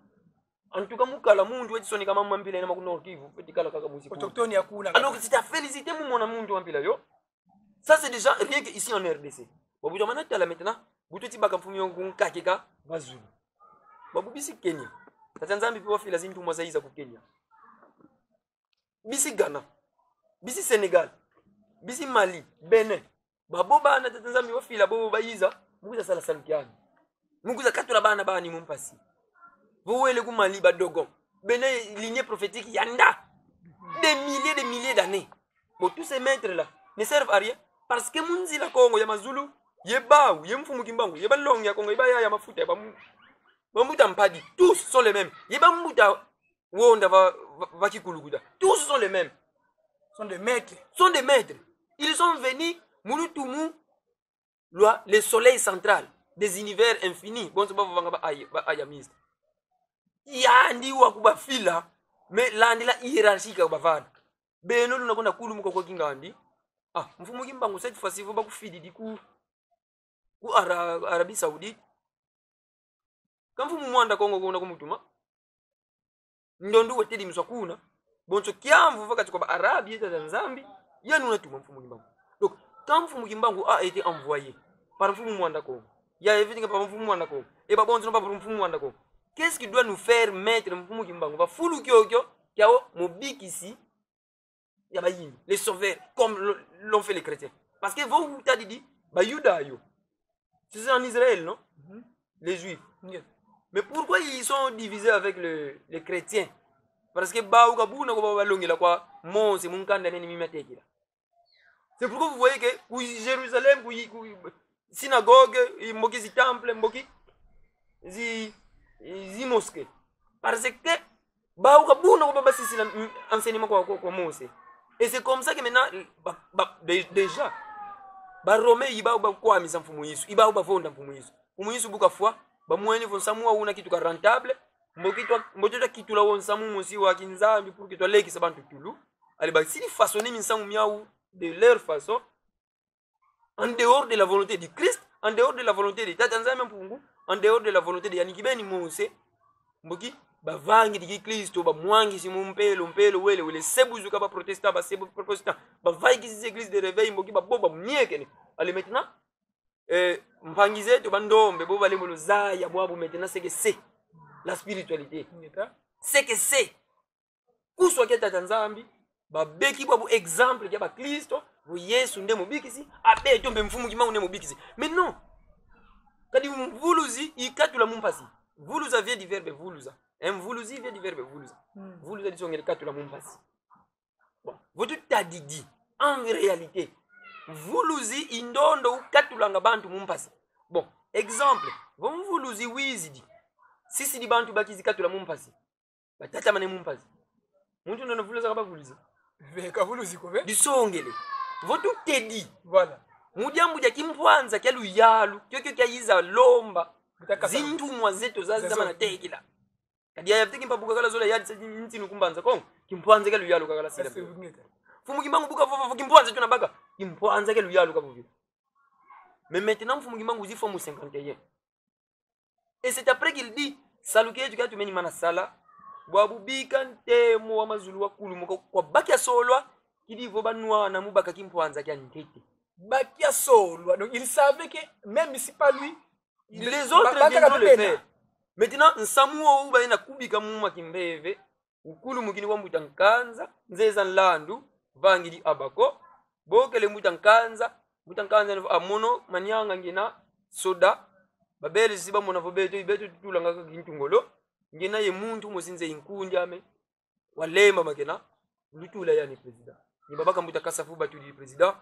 en tout cas mukala mundu wetisoni kama mambila ina ku Nord Kivu petikala kaka musiko autochtone yakuna alors c'est à féliciter mumona mundu wambila yo ça c'est déjà rien que ici en RDC bobuto manata la maintenant bututi baka mfumi yongu nkakika bazulu babubisi Kenya tatanzambi piwa fila zintu mwazaiza ku Kenya bisi Ghana bisi Sénégal bisi Mali Benin babo bana tatanzambi wafila bobo bayiza mukuza sala salkiani mukuza katura bana bani mumpasi vouele ku Mali badogon Benin lignée prophétique yanda des milliers d'années bon tous ces maîtres là ne servent à rien parce que munzi la Congo ya mazulu yebaou yemfumu kimbangu yebalong ya Congo yebaya ya mafuta bamuta mpadi tous sont les mêmes yebamuta wonda va kikuluguda tous sont les mêmes sont des maîtres ils sont venus munutumu le soleil central des univers infinis bon c'est pas vanga ba ayamis ya ndi wa kuba fila mais landila hiérarchique ka bavana beno lunakonda kulu muko ko kingandi mfumu kimbangu cette fois ci ba kufidi diku ku Arabie Saoudite kamfumu mwanda Kongo kuna kumutuma ndondu wetedi mswakuna bonso kiamvu vakati kwa Arabie ta Nzambi yani unatuma mfumu kimbangu. Donc quand mfumu kimbangu a été envoyé par mfumu mwanda Kongo ya everything par mfumu mwanda Kongo et ba bonso pas par mfumu mwanda Kongo, qu'est-ce qui doit nous faire mettre mfumu kimbangu va fulu kyokyo kyao mobikisi ya bayini les sauveurs comme l'ont fait les chrétiens parce que vous t'a dit ba yuda yo c'est en Israël non les juifs mais pourquoi ils sont divisés avec les chrétiens parce que baou kabuna ko balongela kwa Mose munkanda neni mimatekila. C'est pourquoi vous voyez que pour Jérusalem pour synagogue mboki zi temple mboki zi mosquée parce que baou kabuna ko babasisi enseignement kwa Mose. Et c'est comme ça que maintenant déjà ba Romain iba ba kwa misa mfumu Yesu iba ba vonda mfumu Yesu buka foi ba mweni fon samua una kitu ka rentable mbotota kitula wonsamu musi wa kinzambi pour que toi leki sabantu tulu ali ba si façonner minsangu miaou de leur façon en dehors de la volonté du Christ, en dehors de la volonté de Tata Nzambe Mpungu, en dehors de la volonté de Yanikibeni Mose mboki bavangi di Kristo ba mwangi si mumpelo wele sebuzuka ba protestant ba sebu protestant ba vaiki si église de réveil mboki ba boba mniekene ali maintenant mpangize to bandombe bo bale molo zaya bwabo maintenant c'est la spiritualité c'est que c'est kuswa ke Tata Nzambi ba beki bwabo exemple ya ba Kristo bo Yesu nde mobikisi abe tombe mfumu kimangu nde mobikisi mais non kadi vuluzi ikatula mumpasi vuluza vient du verbe vuluza vuluzi vient du verbe vuluza vuluza dit songere katula mumpasi bon votre tadidi en réalité vuluzi indondo ukatulanga bantu mumpasi bon exemple bon vuluzi wizidi sisi di bantu bakizi katula mumpasi batata mane mumpasi muntu ndo vuluza kaba vuluzi veka vuluzi ko ve disongele votre tedi voilà mujambu ja kimpwanza kya luyalu kyokyo kya yiza lomba zintumwa zetu zazama na tekila kadi ya yafiki mpabuka kala zola yadi sadi ntinu kumbanza kongo kimpwanza kya luyalu kakala sila fumu kimbangu buka fofo kimpwanza tuna baka kimpwanza kya luyalu kabuvi mais maintenant fumu kimbangu zi fomu 51 et c'est après qu'il dit saluke tu katu meni mana sala bwabubika ntemo wa mazulu wakulu muko kwa baki solwa kidi vo banwa na mubaka kimpwanza kya ntete baki solwa donc il savait que même si pas lui les autres viendront le faire. Maintenant, nsamuo uba ina kubika muma kimbeve, ukulu mukini wa mutankanza, nzeza nlandu, vangidi abako, bokele mutankanza amono, manyanga ngina, soda, babele siba mona vobeto, ibeto tutulanga kintungolo, ngina ye muntu mosinze inkundi ame, walema makena, lutula yani president. Ni babaka mutakasa fuba tudi president,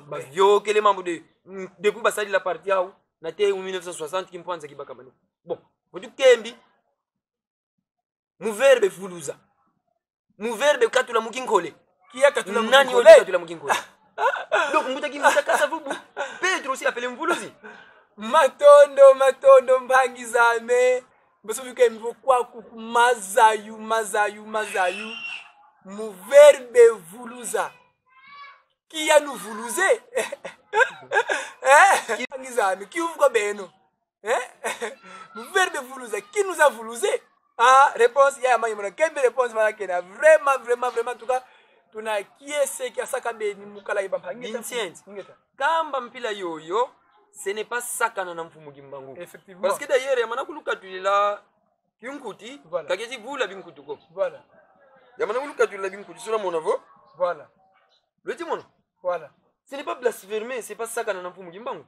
ba vyokele mambo depuis basali la parti yao, na te 1960 kimpwanza kibaka mani bon mutu kembi mu verbe vuluza mu verbe katula mukinkole kia katula nani yote katula mukinkole donc muta kasa vubu Petro aussi appelé mvuluzi matondo mbangizame basobuke mvo kwa mazayu mu verbe vuluza kia nous vuluze qui ouvre beno verbe voulouza qui nous a voulousé réponse ya mama mona kembe réponse mala kena vraiment en tout cas tuna kiese kia saka beni mukala iba pangita ngeta kamba mpila yoyo ce n'est pas sakana na mfumu kimbangu effectivement parce que d'ailleurs yamana kuluka tulila kinkuti kakezi vula binkutuko voilà yamana kuluka tulila binkuti sura monavo voilà le timono voilà. Ce n'est pas blasphémer, c'est pas ça qu'on a dans le Mfumugimbangu.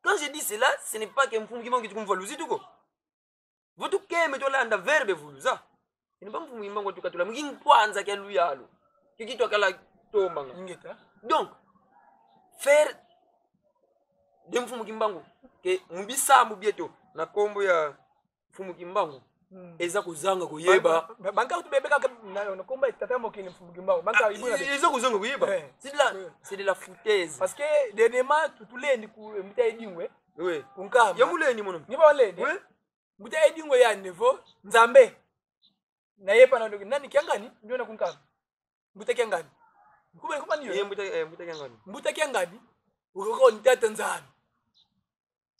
Quand je dis cela, ce n'est pas que Mfumugimbangu qui te convaluzi tout quoi. Vous tout qu'aimez toi là dans verbe vuluza. Ce n'est pas Mfumugimbangu tout cas tout là. Mugin kwanza kia luyalo. Kiki toi kala tomanga. Donc faire de Mfumugimbangu que mbisa mbieto na kombo ya Mfumugimbangu. Eza kuzanga kuyeba banka utubebeka na komba tatamo kini mfumugimbangu banka ibuna eza kuzanga kuyeba c'est de la foutaise parce que dernièrement tutulendi ku muta edingwe oui unkama ya mulendi mono ni ba lendi oui muta edingwe ya nevo nzambe na yepa na ndoki nani kiangani ndio na kunkama muta kiangani kuba kuba niyo muta kiangani muta kiangani ukoko ntata nzambe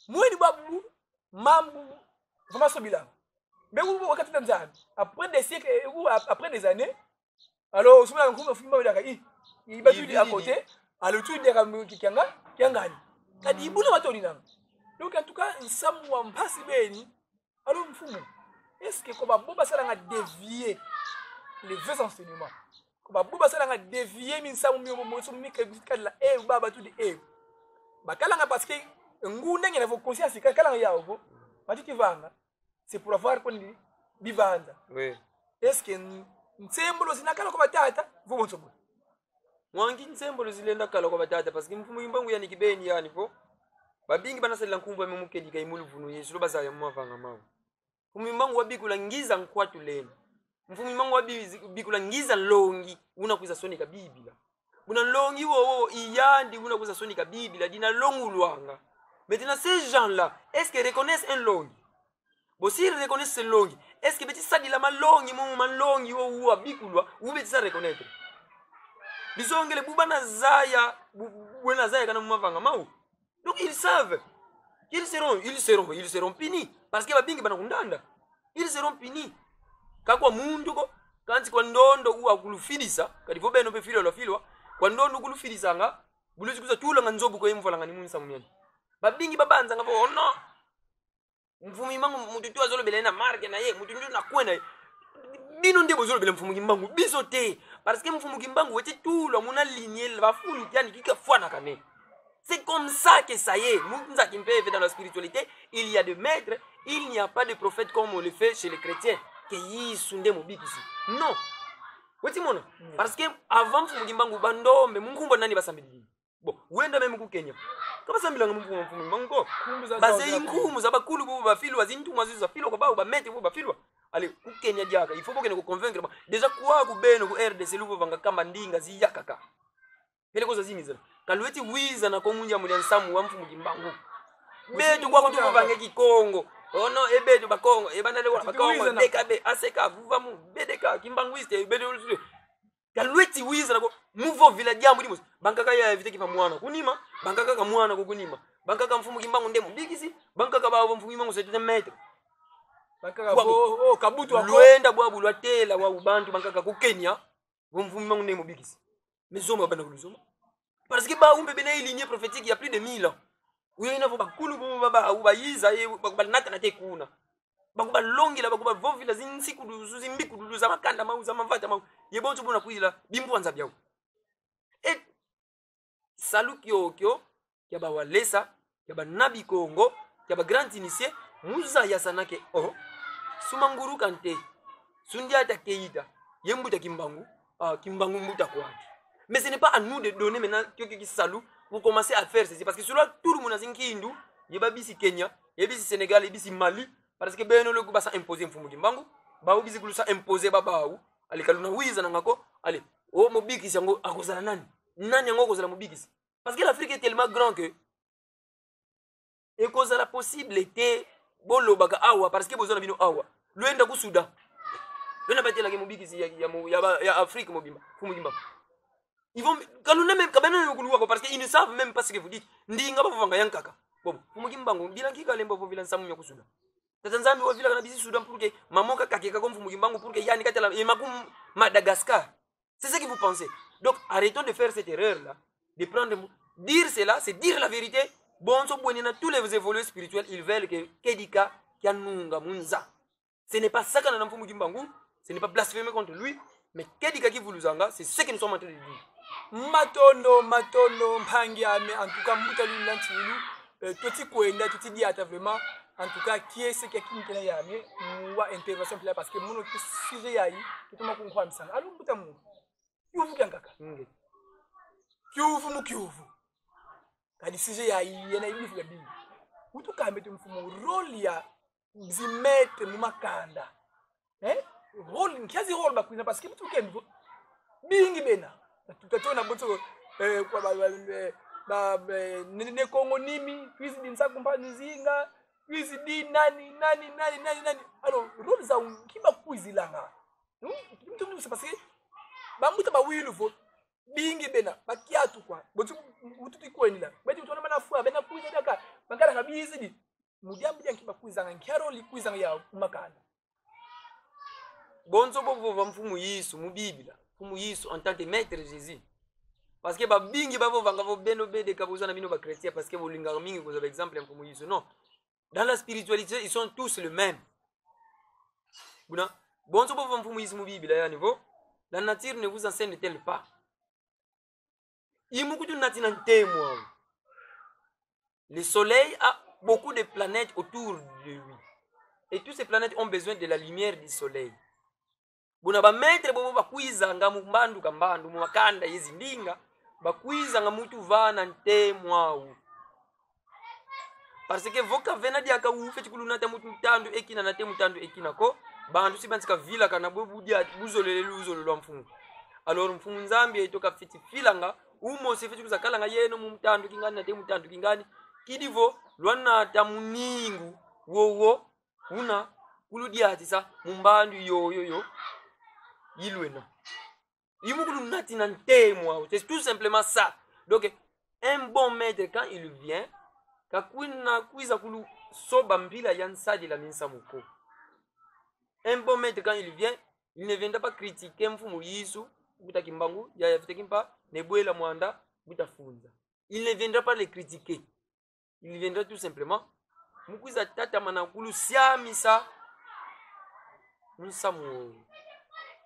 mweni babu mambu kama sobila. Mais vous wakati Tanzanie après des siècles ou après des années alors souvent on trouve film là il va à côté à le tout de kiangani kadi ibuna watoni nang donc en tout cas nsamu wa mpasi beni alors mfumu est-ce que comme boba sala nga dévier les vrais enseignements comme boba sala nga dévier min samu mi mo so mi ka la baba tout de bakala nga parce que ngunda ngena vo conscience kala nga yawo batu kivanga c'est pour avoir qu'on dit bivanza. Oui. Est-ce que ntsembolo zinakala kwa batata vumo nsobo? Mwangi ntsembolo zilenda kala kwa batata parce que mfumu imbangu yani kibeni yani vo. Babingi banasela nkumbu amemuke dika imulu vunu Yesu lo bazaya mwavanga mawo. Mfumu imbangu wabikula ngiza nkwatu lena. Mfumu imbangu wabikula ngiza longi unakuza sonika Biblia. Una longi wo iyandi unakuza sonika Biblia dina longu luanga. Maintenant ces gens-là, est-ce qu'ils reconnaissent un longi? Bon, si reconnaît ce longi, est-ce que petit ça dit la malongi, mon malongi, ou abikulwa, ou petit ça reconnaître? Bisongele bubana zaya, buena zaya kana mavanga mau. Donc ils savent qu'ils seront punis. Parce que babingi bana kundanda. Ils seront punis. Kakwa mundu ko, kanti kwa ndondo uwa kulufidisa, kadivo beno pe filo lo filwa, kwa ndondo kulufidisa nga, buluzi kuza tula nga nzobu kwa imu falanga ni munisa munyani. Babingi babanza nga po, oh no, mfumi mangu mututua zolo bele na marke na ye, mututua na kwena ye. Bino ndebo zolo bele mfumu kimbangu, biso te. Parce que mfumu kimbangu wete tula, muna lignel, vafulu kiani kika fwana kane. C'est comme ça que ça y est. Mounza Kimpe dans la spiritualité, il y a des maîtres, il n'y a pas de prophète comme on le fait chez les chrétiens. Que yi sunde mobiki ici. Non. Weti mona. Parce que avant mfumu kimbangu bando, mais mungu nani basambidi. Bon, wenda même ku Kenya. Kama sambila mfumu kimbangu. Base inkumu za bakulu bo bafilu wazintu mwaziza filo kwa ba ba mete bo bafilu. Allez, ku Kenya diaka, il faut pas que nous convaincre. Déjà quoi ku beno ku RDC luvo vanga kamba ndinga ziyakaka. Pele koza zimizana. Kalueti wiza na komunja mulyansamu wa mfumu kimbangu. Betu kwa kutuko vangeki Kongo. Ono ebetu ba Kongo, ebana lewa ba Kongo, DKB, ASEKA, vuvamu, BDK, kimbanguiste, betu. Kalueti wiza na ko muvo village jambu dimos. Bankaka ya evite kipa mwana kunima, bankaka ka mwana kukunima. Bankaka mfumu kimbangu ndemo bigisi, bankaka ba mfumu kimbangu 7 metre. Bankaka bo kabutu wako. Luenda bwabu lwatela wa ubantu bankaka ku Kenya, mfumu kimbangu ndemo bigisi. Mezoma bana kuluzoma. Parce que bah on peut bien lignée prophétique il y a plus de 1000 ans. Oui, il faut pas kulu baba ou bayiza et ba nata na tekuna. Ba longi la ba vovi la zinsi kudu zimbi kudu za makanda mau za mavata mau. Ye bonto bona kuila bimbu anza biao. Et salut kyo ya ba walesa, ya ba nabi Kongo, ya ba grand initié, muza ya sanake oh. Sumanguru kante. Sundia ta keita. Yembuta kimbangu, kimbangu mbuta kwaki. Mais ce n'est pas à nous de donner maintenant quelqu'un qui salue pour commencer à faire ceci. Parce que cela, tout le monde a dit qu'il y a ici Kenya, il y a ici Sénégal, il y a ici Mali. Parce que ben le gouba ça imposer mfumu kimbangu, ba ubizi kulusa imposer baba ou, ali kaluna wiza nangako, allez, oh mobiki sango akozala nani? Nani ngo kozala mobiki? Parce que l'Afrique est tellement grand que et kozala possibilité bolo baga awa parce que bozona bino awa. Luenda ku Soudan. Luenda batela ke mobiki ya Afrique mobimba, mfumu kimbangu. Ils vont parce qu'ils ne savent même pas ce que vous dites. Ndinga ba vanga yankaka. Bon, fumugimbango bilanki kalemba vo vilan samu nyaku Sudan. Tanzania wa vila na bisi Sudan pour que mamoka kakeka comme fumugimbango pour que yani katela et makum Madagascar. C'est ce que vous pensez. Donc arrêtons de faire cette erreur là, de prendre dire cela, c'est dire la vérité. Bon so bonina tous les évolués spirituels, ils veulent que Kedika Kianunga Munza. Ce n'est pas ça qu'on a fumugimbango, ce n'est pas blasphémer contre lui, mais Kedika qui vous luzanga, c'est ce que nous sommes en train de dire. Matondo mpangi ame en tout cas mutalu lantilu toti kwenda toti diata vraiment en tout cas qui est ce qui kitena yame wa intervention là parce que mono sujet yayi tutuma ko kwa misanga alu mutamu yuvu kankaka kyuvu kadi sujet yayi yena ibifu ya bibi utukambe tumfumo role ya zimete mu makanda role nkiazi role bakwina parce que mutukembo bingi bena tukatona bonso kwa ba ne Kongo nimi kwizi dinsa kumpani zinga kwizi di nani alors role za kimba kwizilanga mtu c'est parce que ba muta ba wilu fo bingi bena bakiatu kwa bonso mututi kwenila beti utona mana fua bena kwizi daka bangara kabizi di mudiambi kimba kwizanga nkyaro li kwizanga ya kumakana bonso bobo va mfumu Yesu mu Biblia. Comme Yesu en tant que maître Jésus. Parce que ba bingi ba vanga vo beno bede kabuza na bino ba chrétien parce que vo linga mingi ko exemple comme Yesu. Non. Dans la spiritualité, ils sont tous les mêmes. Bon so bo mfumu Yesu mu Biblia ya niveau. La nature ne vous enseigne-t-elle pas? Imukutu natina ntemo. Le soleil a beaucoup de planètes autour de lui. Et toutes ces planètes ont besoin de la lumière du soleil. Buna ba metre bobo bakwizanga mu mbandu kambandu mu makanda yezi ndinga bakwizanga mutu vana ntemwawu parce que voka vena dia ka ufe tikuluna ta mutu mtandu ekina na temu tandu ekina ko bandu sibantsika vila kana bobu dia buzolele luzolo lwa mfumu alors mfumu nzambi etoka fiti filanga umo se fiti kuzakalanga yeno mu mtandu kingani na temu tandu kingani kidivo lwana ta muningu wowo una kuludiati sa mumbandu yo yilwena yimukulu nati na ntemwa c'est tout simplement ça. Donc un bon maître quand il vient kakwina kuiza kulu soba mbila yansadi la minsa muko. Un bon maître quand il vient il ne viendra pas critiquer mfumu yisu buta kimbangu ya fitekimpa nebwela mwanda buta funza. Il ne viendra pas les critiquer. Il viendra tout simplement mukuiza tata manakulu siamisa nsamu.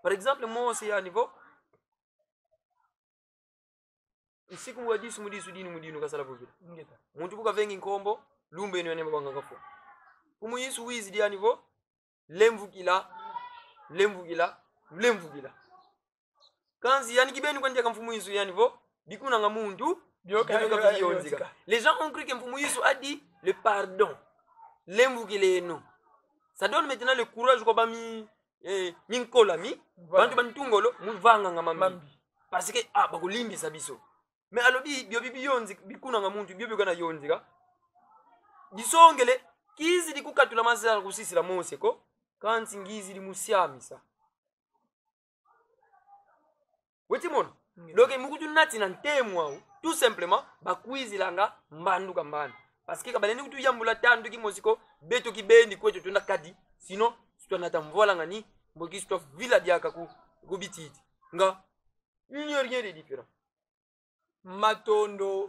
Par exemple moi aussi à niveau ici comme wadi sumudi sudini mudinu kasala bugila ngeta muntu buka vengi nkombo lumbe eno yane babanga kafo kumu yisu wizi dia niveau lemvukila kanzi yani kibeni kwanja kamfumu yisu yani vo bikuna nga muntu byoka. Les gens ont cru que mfumu yisu a dit le pardon lemvukila eno. Ça donne maintenant le courage kwa bami ninkola mi bantu bantungolo muvanga nga mambi parce que bakulimbi sabiso. Mais alobi biobi yonzi bikuna nga muntu biobi kana yonzi ka disongele kizi dikukatula mazala kusisi la mose ko kanzi ngizi limusiamisa wetimona. Donc mukutu nati na ntemwa tout simplement bakwizi langa mbandu kambana parce que kabaleni kutu yambula tandu kimosiko beto kibendi kwetu tunda kadi sinon sitwana tamvola ngani mboki sto villa diaka ku bititi nga n'y a rien de différent. Matondo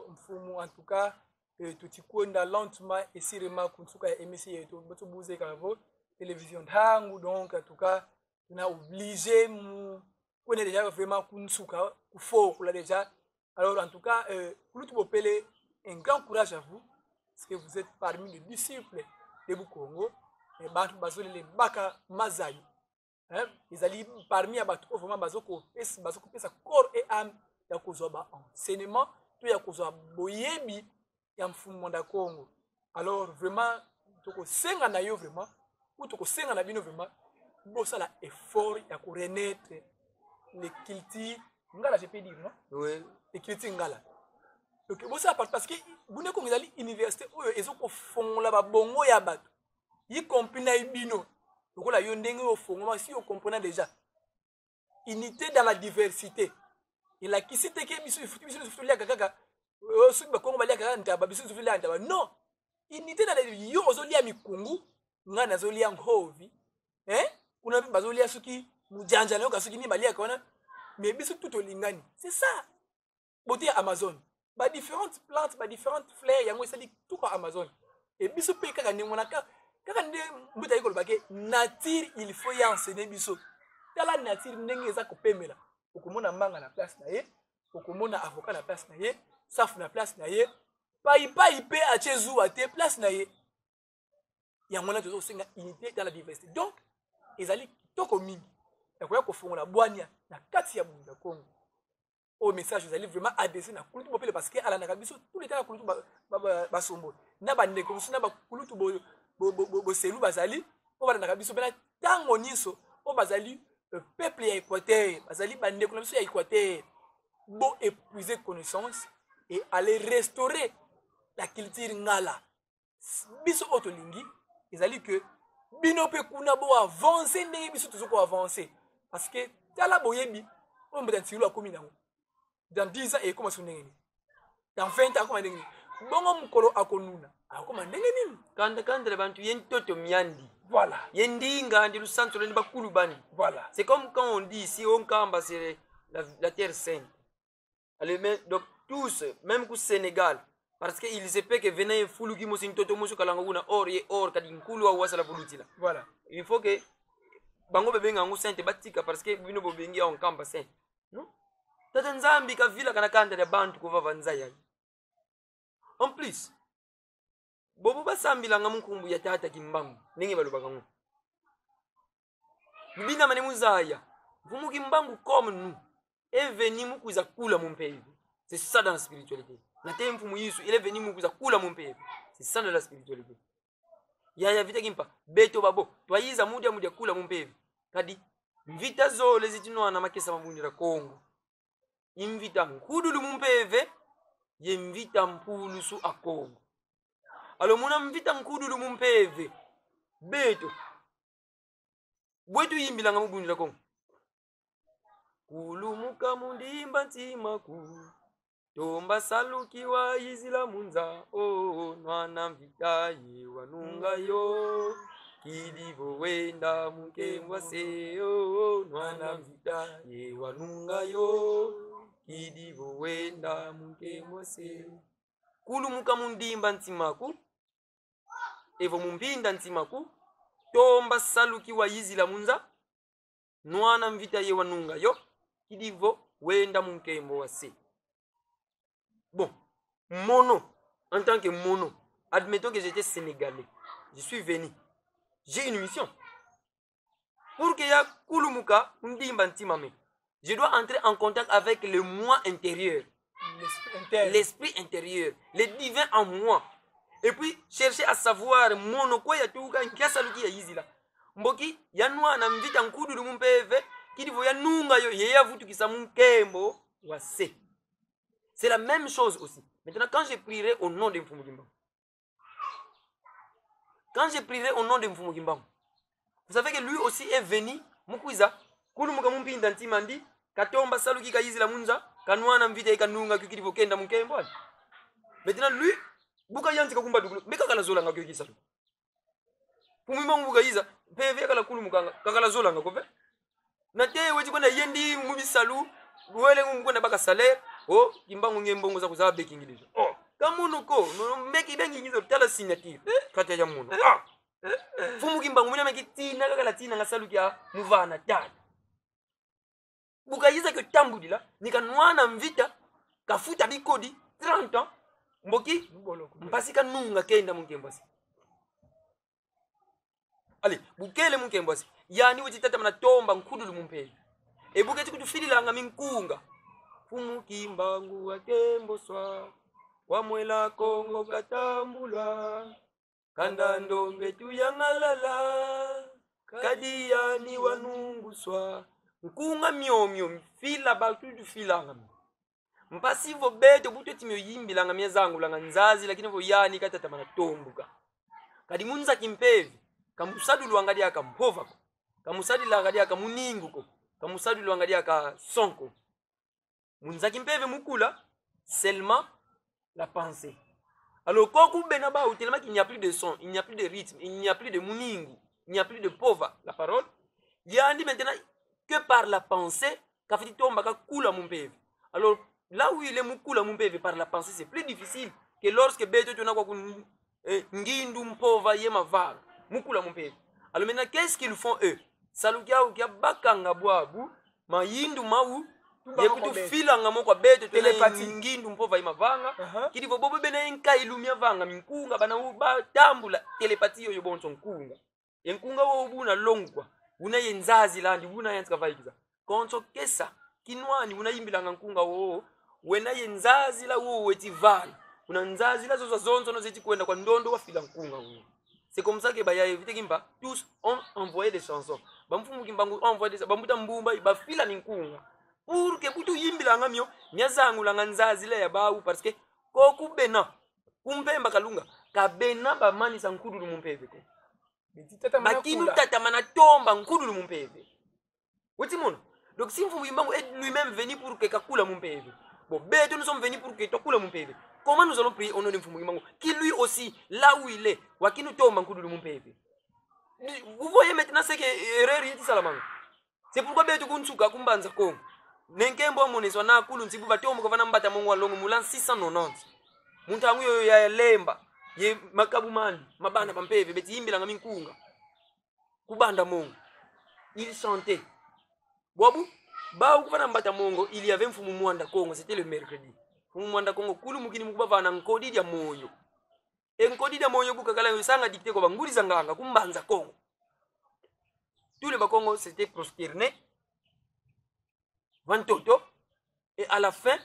mfumu en tout cas tutikwenda lentement et sirema kunsuka ya emisi yetu boto buze kavo télévision dangu. Donc en tout cas on a obligé on est déjà vraiment kunsuka kufo kula déjà. Alors en tout cas kulutu bopele un grand courage à vous parce que vous êtes parmi les disciples de Bukongo et bantu bazoli le baka mazai ils allaient parmi abatu vraiment bazoko pesa corps et âme ya kozwa enseignement to ya kozwa boyebi ya mfumu nda Congo. Alors vraiment toko senga na yo vraiment ou toko senga na bino vraiment bosa la effort ya ko renaître les cultures ngala je peux dire non oui les cultures ngala. Donc bosa parce que bune ko ngali université oyo ezoko fongola ba bongo ya bato y compris na ibino lokola yo ndenge o fongola si on comprend déjà unité dans la diversité. Il a quitté que biso biso lia kaka o su ba kongo balia kaka ntaba biso su lia ntaba non unité dans les yo ozolia mikungu ngana zolia ngovi kuna bazolia suki mujanja leo kasuki ni balia kona mais biso tout olingani c'est ça beauté Amazon ba différentes plantes ba différentes fleurs yango esali tout kwa Amazon et biso pe kaka ni monaka kaka ndi mbuta yiko lobake nature il faut y enseigner biso tala nature ndenge eza kopemela okomona manga na place na ye okomona avocat na place na ye safu na place na ye pai pe a chezu ate place na ye yango na tozo senga unité dans la diversité. Donc ezali toko mingi ya koya kofongola bwania na kati ya bunda Congo. Au message ezali vraiment adressé na kulutu bopele parce que ala na biso tout le temps na kulutu ba sombo na ba ndeko na ba kulutu bo selu bazali o ba na biso bena tango niso o bazali peuple ya Équateur bazali bandeko na biso ya Équateur bo épuiser connaissance et aller restaurer la culture ngala biso otolingi ezali que bino pe kuna bo avancer ndenge biso tozoko avancer parce que tala boyebi o mbeta ntilo akomi nango dans 10 ans et comment son ndenge dans 20 ans comment ndenge bongo mukolo akonuna akoma ndenge nini kanda le bantu yentoto miandi. Voilà. Yendinga ndi lusanto le bakulu bandi. Voilà. C'est comme quand on dit ici on kamba c'est la terre sainte. Donc tous même au Sénégal parce que il se peut que venait fulu ki mosi ntoto mosi kalanga una or kadi nkulu wa wasala fulutila. Voilà. Il faut que bango bebenga ngo sainte batika parce que bino bobengi on kamba sainte. Non? Tata nzambi ka vila kana kanda de bantu ko vavanza yayi. En plus bobo basambila nga munkumbu ya tata kimbangu ninge balobaka ngo bina mane muzaya vumu kimbangu comme nous est venu mukuza kula mon pays. C'est ça dans la spiritualité. Na tempu muyisu il est venu mukuza kula mon pays. C'est ça dans la spiritualité. Ya vita kimpa beto babo twayiza mudia kula mon pays. Kadi vita zole zitino na makesa mabundira Kongo invita nkudulu mon pays yemvita mpulusu a Kongo. Alors mon invita nkudulu mumpeve beto bwetu yimbila nga mubundila kongo kulumuka mundimba ntimaku tomba salukiwa yizila munza oh nwana mvitaye wanungayo kidivo wenda mukembwa se oh nwana mvitaye wanungayo kidivo wenda mukembwa se kulumuka mundimba ntimaku evo mumpinda ntimaku tomba salukiwa yizila munza nwana mvitaye wanungayo kidivo wenda mukembwa se. Bon, mono, en tant que mono, admettons que j'étais sénégalais. Je suis venu. J'ai une mission. Pour que ya kulumuka, je dois entrer en contact avec le moi intérieur. L'esprit intérieur. Le divin en moi. Et puis, chercher à savoir mono quoi ya tuka nkiasaluki ya yizila. Mboki, ya noa na mvita nkudu lumumpeve, kidivo ya nunga yo, ya vutu kisa mukembo, wase. C'est la même chose aussi. Maintenant, quand je prierai au nom de Mfumugimba, vous savez que lui aussi est venu, Mukwiza, Kulumuka Mumpinda Ntimandi, Katomba Saluki Kayizila Munza, Kanwana Mvite Kanunga Kikirivo Kenda Mukembo. Maintenant, lui, Buka Yanti Kakumba Duglu, Bekakala Zolanga Kikisalu. Pumimba Mugayiza, PV Kala Kulumuka, Kakala Zolanga Kove. Nate, Wejikona Yendi, Mubisalu, Wele Mukona Baka Salaire. Oh, kimbangu ngembongo za kuzaba baking deja. Oh, kamuno ko, no make bengi ngizo tala signature. Kata ya muno. Fumu kimbangu muna make tina kala tina ngasalukia muvana tata. Bukayiza ke tambudila, nikanwana mvita, kafuta bikodi 30 ans. Mboki, mpasika nunga kenda mukembasi. Allez, bukele mukembasi. Yani wetitata mana tomba nkudulu mumpeli. E buketi kutufilila nga minkunga. Fumukimbangu wakemboswa wamwela Kongo katambula kandando mbetu yangalala kadiyani wanunguswa nkunga myomyo mfila batutu filanga mpasivo beto buto timyo yimbilanga myezangu langa nzazi lakini vo yani katata mana tombuka kadi munza kimpevi kamusadu luangadi aka mpova kamusadi luangadi aka muninguko kamusadu luangadi aka sonko. Munzaki mpeve mukula seulement la pensée. Alors koku benaba ou tellement qu'il n'y a plus de son, il n'y a plus de rythme, il n'y a plus de muningu, il n'y a plus de pova, la parole. Il y a dit maintenant que par la pensée kafiti tomba ka kula mumpeve. Alors là où il est mukula mumpeve par la pensée, c'est plus difficile que lorsque beto tona kwa ngindu mpova yema vaga mukula mumpeve. Alors maintenant qu'est-ce qu'ils font eux? Salukia ou kia bakanga boabu ma yindu mawu yekutu fila ngamo kwa beto telepati ngindu mpova imavanga kilivo bobo bena enka ilumia vanga minkunga bana uba tambula telepati yo bonso nkunga enkunga wo buna longwa una yenzazi landi una yanska vaikiza konso kesa kinwani una yimbilanga nkunga wo wena yenzazi la wo wetivali una nzazi la zozo zonzo no zeti kwenda kwa ndondo wa fila nkunga wo. C'est comme ça que baya evite kimba tous ont envoyé des chansons bamfumu kimbangu envoyé des bamuta mbumba ba fila minkunga pour que butu yimbilanga myo nyazangu langa nzazi la ya bawu parce que koku bena kumpemba kalunga kabena ba mani sankudulu mumpeve ko bakinu tata mana tomba nkudulu mumpeve weti mona. Donc si mfumu kimbangu est lui-même venu pour que kakula mumpeve bon beto nous sommes venus pour que tokula mumpeve. Comment nous allons prier au nom de Mfumu Kimbangu qui lui aussi là où il est wakinu tomba nkudulu mumpeve. Vous voyez maintenant ce que erreur yiti salamanga. C'est pourquoi beto kunsuka kumbanza ko nenkembo moneswa na kulu ntsibu batombo kavana mbata mongo walongo mulan 690 muntangu yo ya lemba ye makabumani mabana pampeve beti yimbila nga minkunga kubanda mongo il chantait bobu ba ukuvana mbata mongo il y avait mfumu mwanda Kongo, c'était le mercredi mfumu mwanda Kongo kulu mukini mukubava na nkodi ya moyo enkodi ya moyo bukakala yosanga dicté ko banguri zanganga kumbanza Kongo. Tous les Bakongo s'étaient prosternés vantoto et à la fin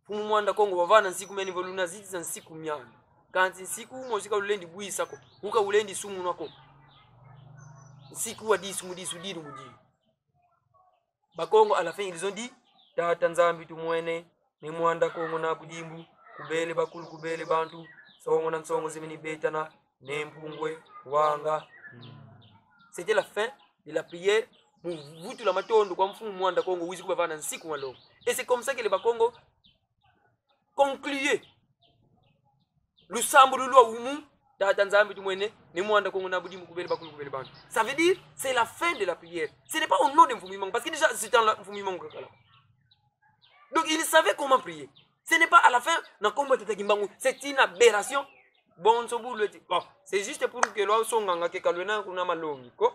fumu mwanda Kongo bavana nsiku meni voluna ziti za nsiku myanda kanti nsiku mozika ulendi buisa ko uka ulendi sumu nako nsiku wa disu mudisu diru mudi Bakongo à la fin ils ont dit tata nzambi tumwene ni mwanda Kongo na budimbu kubele bakulu kubele bantu songo na nsongo zimini betana nempungwe wanga C'était la fin de la prière. Vous tout la matondo kwa mfumu mwanda Congo wizi kuba vana nsiku malo. Et c'est comme ça que les Bakongo concluaient. Le sambo de loi umu da Tanzanie tu mwene ni mwanda Congo na budi mukubele bakulu kubele bantu. Ça veut dire c'est la fin de la prière. Ce n'est pas au nom de mfumu mango parce que déjà c'était en mfumu mango kala. Donc il savait comment prier. Ce n'est pas à la fin na kombo tetakimbangu, c'est une aberration. Bon c'est juste pour que loi songanga ke kalwena kuna malongi ko.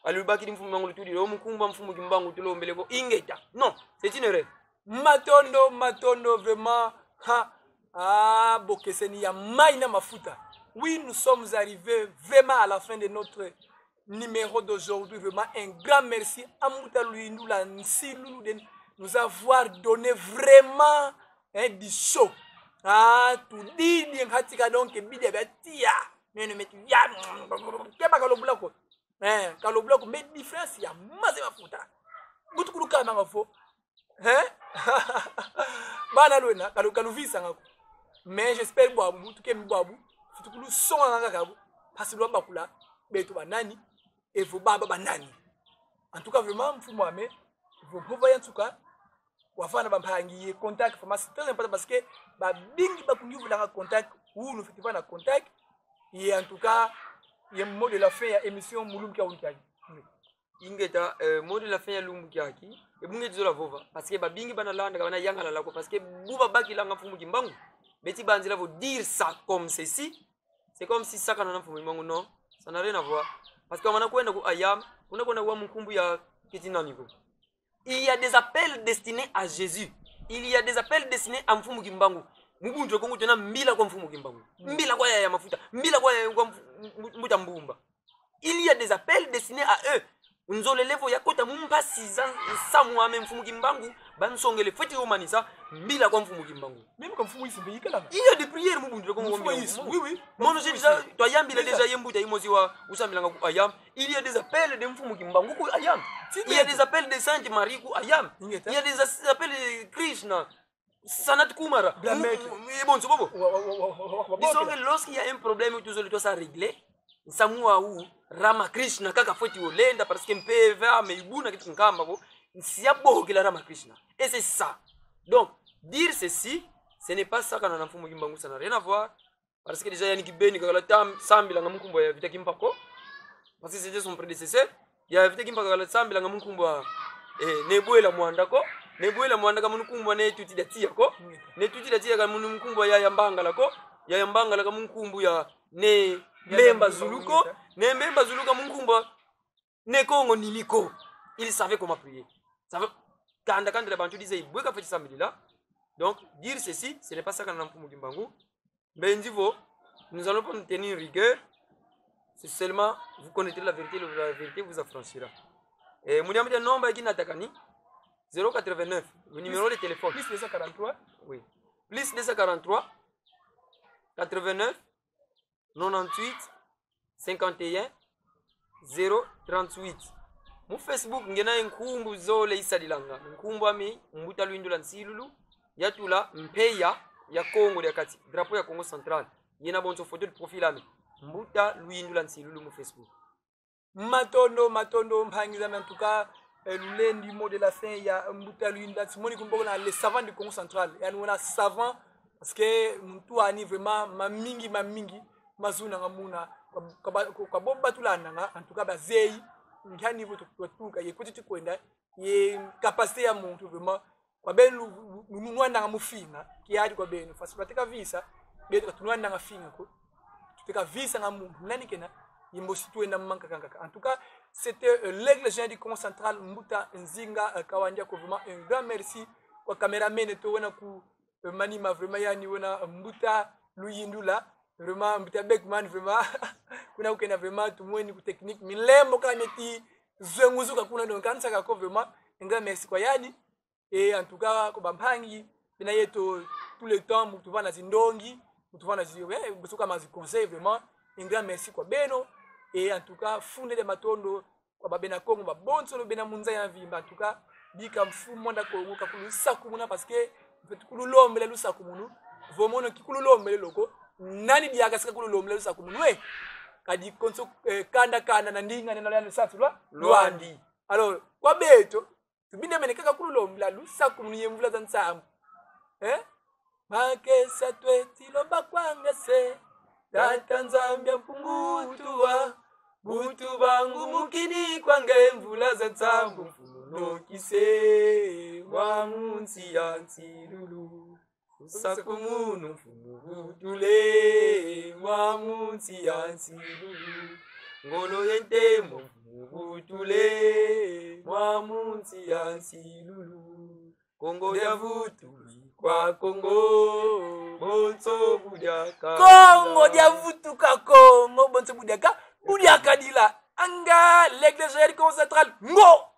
Alubaki mfumu mangu tudi lo mukumba mfumu kimbangu tulo mbeleko ingeta. Non, c'est une erreur. Matondo vraiment bokeseni ya maina mafuta. Oui, nous sommes arrivés vraiment à la fin de notre numéro d'aujourd'hui. Vraiment un grand merci à Mouta Luindula Nsilulu de nous avoir donné vraiment du show. Tout dit bien hatika donc bide betia. Nene metu ya keba kaloblako. Kaloblako mais différence ya maze mafuta. Butukulu kama ngafo. Bana lwena kaluvisa ngako. Mais j'espère boabu tuke mbabu futukulu songa ngakabu parce que bakula beto banani et vos baba banani. En tout cas vraiment mfumo ame vous pouvez en tout cas wafana bampangi contact formation c'est très important parce que ba bingi bakungi vulanga contact ou nous fait pas contact et en tout cas il y a un mot de la fin ya émission mulum kia untaki. Ingeta mot de la fin ya lumbu kiaki et bunge dizola vova parce que ba bingi bana landa bana yanga la ko parce que buba baki langa fumu kimbangu beti banzila vous dire ça comme ceci c'est comme si ça kana fumu kimbangu non ça n'a rien à voir parce que on a kwenda ku ayam on a kwenda kwa mkumbu ya kitina niveau. Il y a des appels destinés à Jésus. Il y a des appels destinés à mfumu kimbangu. Mbunjo kongo tena mbila kwa mfumu kimbangu. Mbila kwa ya mafuta, mbila kwa mbuta mbumba. Il y a des appels destinés à eux. Nzole levo ya kota mumba siza samwa mfumu kimbangu bansongele feti romanisa mbila kwa mfumu kimbangu. Même comme mfumu isimbe yikala. Il y a des prières mbunjo kongo oui. Mon j'ai déjà toi yambila déjà yembuta imozi wa usambilanga ku ayam. Il y a des appels de mfumu kimbangu ku ayam. Il y a des appels de Sainte Marie ku ayam. Il y a des appels de Krishna. Sanat Kumara. Bon, c'est bon. Disons que lorsqu'il y a un problème, tout ça ça réglé. Samua ou Rama Krishna kaka foti olenda parce que mpeva meibuna kitu nkamba ko siya boke la Rama Krishna. Et c'est ça. Donc dire ceci, ce n'est pas ça kana na mfumo kimbangu ça n'a rien à voir parce que déjà yani kibeni kala tam sambila ngamukumbo ya vita kimpako parce que c'était son prédécesseur. Il y a vita kimpako kala sambila ngamukumbo nebuela mwandako nebuela mwandaka munukumbo ne tuti datia ko ne tuti datia ka munukumbo ya yambangala ko ya yambangala ka munukumbo ya ne Memba Zuluko, ne Memba Zuluka Munkumba, ne Kongo Niliko. Il savait comment prier. Ça veut quand les Bantu disaient il faut faire ça là. Donc dire ceci, ce n'est pas ça qu'on a pour Mugimbangu. Mais nous allons pas nous tenir rigueur. C'est seulement vous connaîtrez la vérité vous affranchira. Et mon numéro de nombre est 089, le numéro de téléphone. Plus 243. Oui. Plus 243 89 98 51 038. Mon Facebook ngena nkumbu zole isadilanga. Nkumbu ami mbuta Luindula Nsilulu yatula mpeya ya Congo ya kati. Drapeau ya Congo central. Yena bonso photo de profil ami. Mbuta Luindula Nsilulu mon Facebook. Matondo mpangiza en tout cas lulendi mot de la fin ya mbuta Luindula Simoni kumboka na les savants du Congo central. Yani on a savant parce que mtu ani vraiment mamingi mazuna ngamuna kwa bomba tulanda en tout cas bazei ngani voto tuka yekuti tukwenda ye capacité ya muntu vraiment kwa benu nunwanda ngamufinga kiadi kwa benu fasi bateka visa beto tunwanda ngafinga ko tuteka visa ngamuntu nani kena yimbo situenda manka kanga en tout cas c'était l'aigle géant du Congo central Mbuta Nzinga Kawanja ko vraiment un grand merci kwa cameraman to wana ku manima vraiment yani wana Mbuta Luindula vraiment Mbuta Beckman vraiment kuna ukena vraiment tumweni ku technique milembo kameti zwenguzuka kuna ndo kanisa kako vraiment un grand merci kwa yani et en tout cas ko bampangi bina yeto tout le temps mutuva na zindongi mutuva na ziwe busuka mazi conseil vraiment un grand merci kwa beno et en tout cas funde de matondo kwa babena Kongo babonso lo bena munza ya vimba en tout cas bika mfumo nda Kongo ka kulusa kumuna parce que peut kululombela lusa kumunu vomono kikululombele loko nani biaga sika kululombela lusa kumunu we kadi konso kanda na ndinga nena lana sansu Luandi. alors kwa beto tubinde mene kaka kululo mla lusaku mniye mvula za nsambu makesa tweti loba kwangase tata nzambia mpungutua butu bangu mukini kwange mvula za nsambu mfunukise wa munsi ya nsilulu usaku munu mfunugutule wa munsi ya nsilulu ngolo yentemo mfunugutule wa munsi ya nsilulu Kongo ya vutu kwa Kongo bonso budiaka Kongo ya vutu ka Kongo bonso budiaka budiaka dila anga l'église concentrale ngo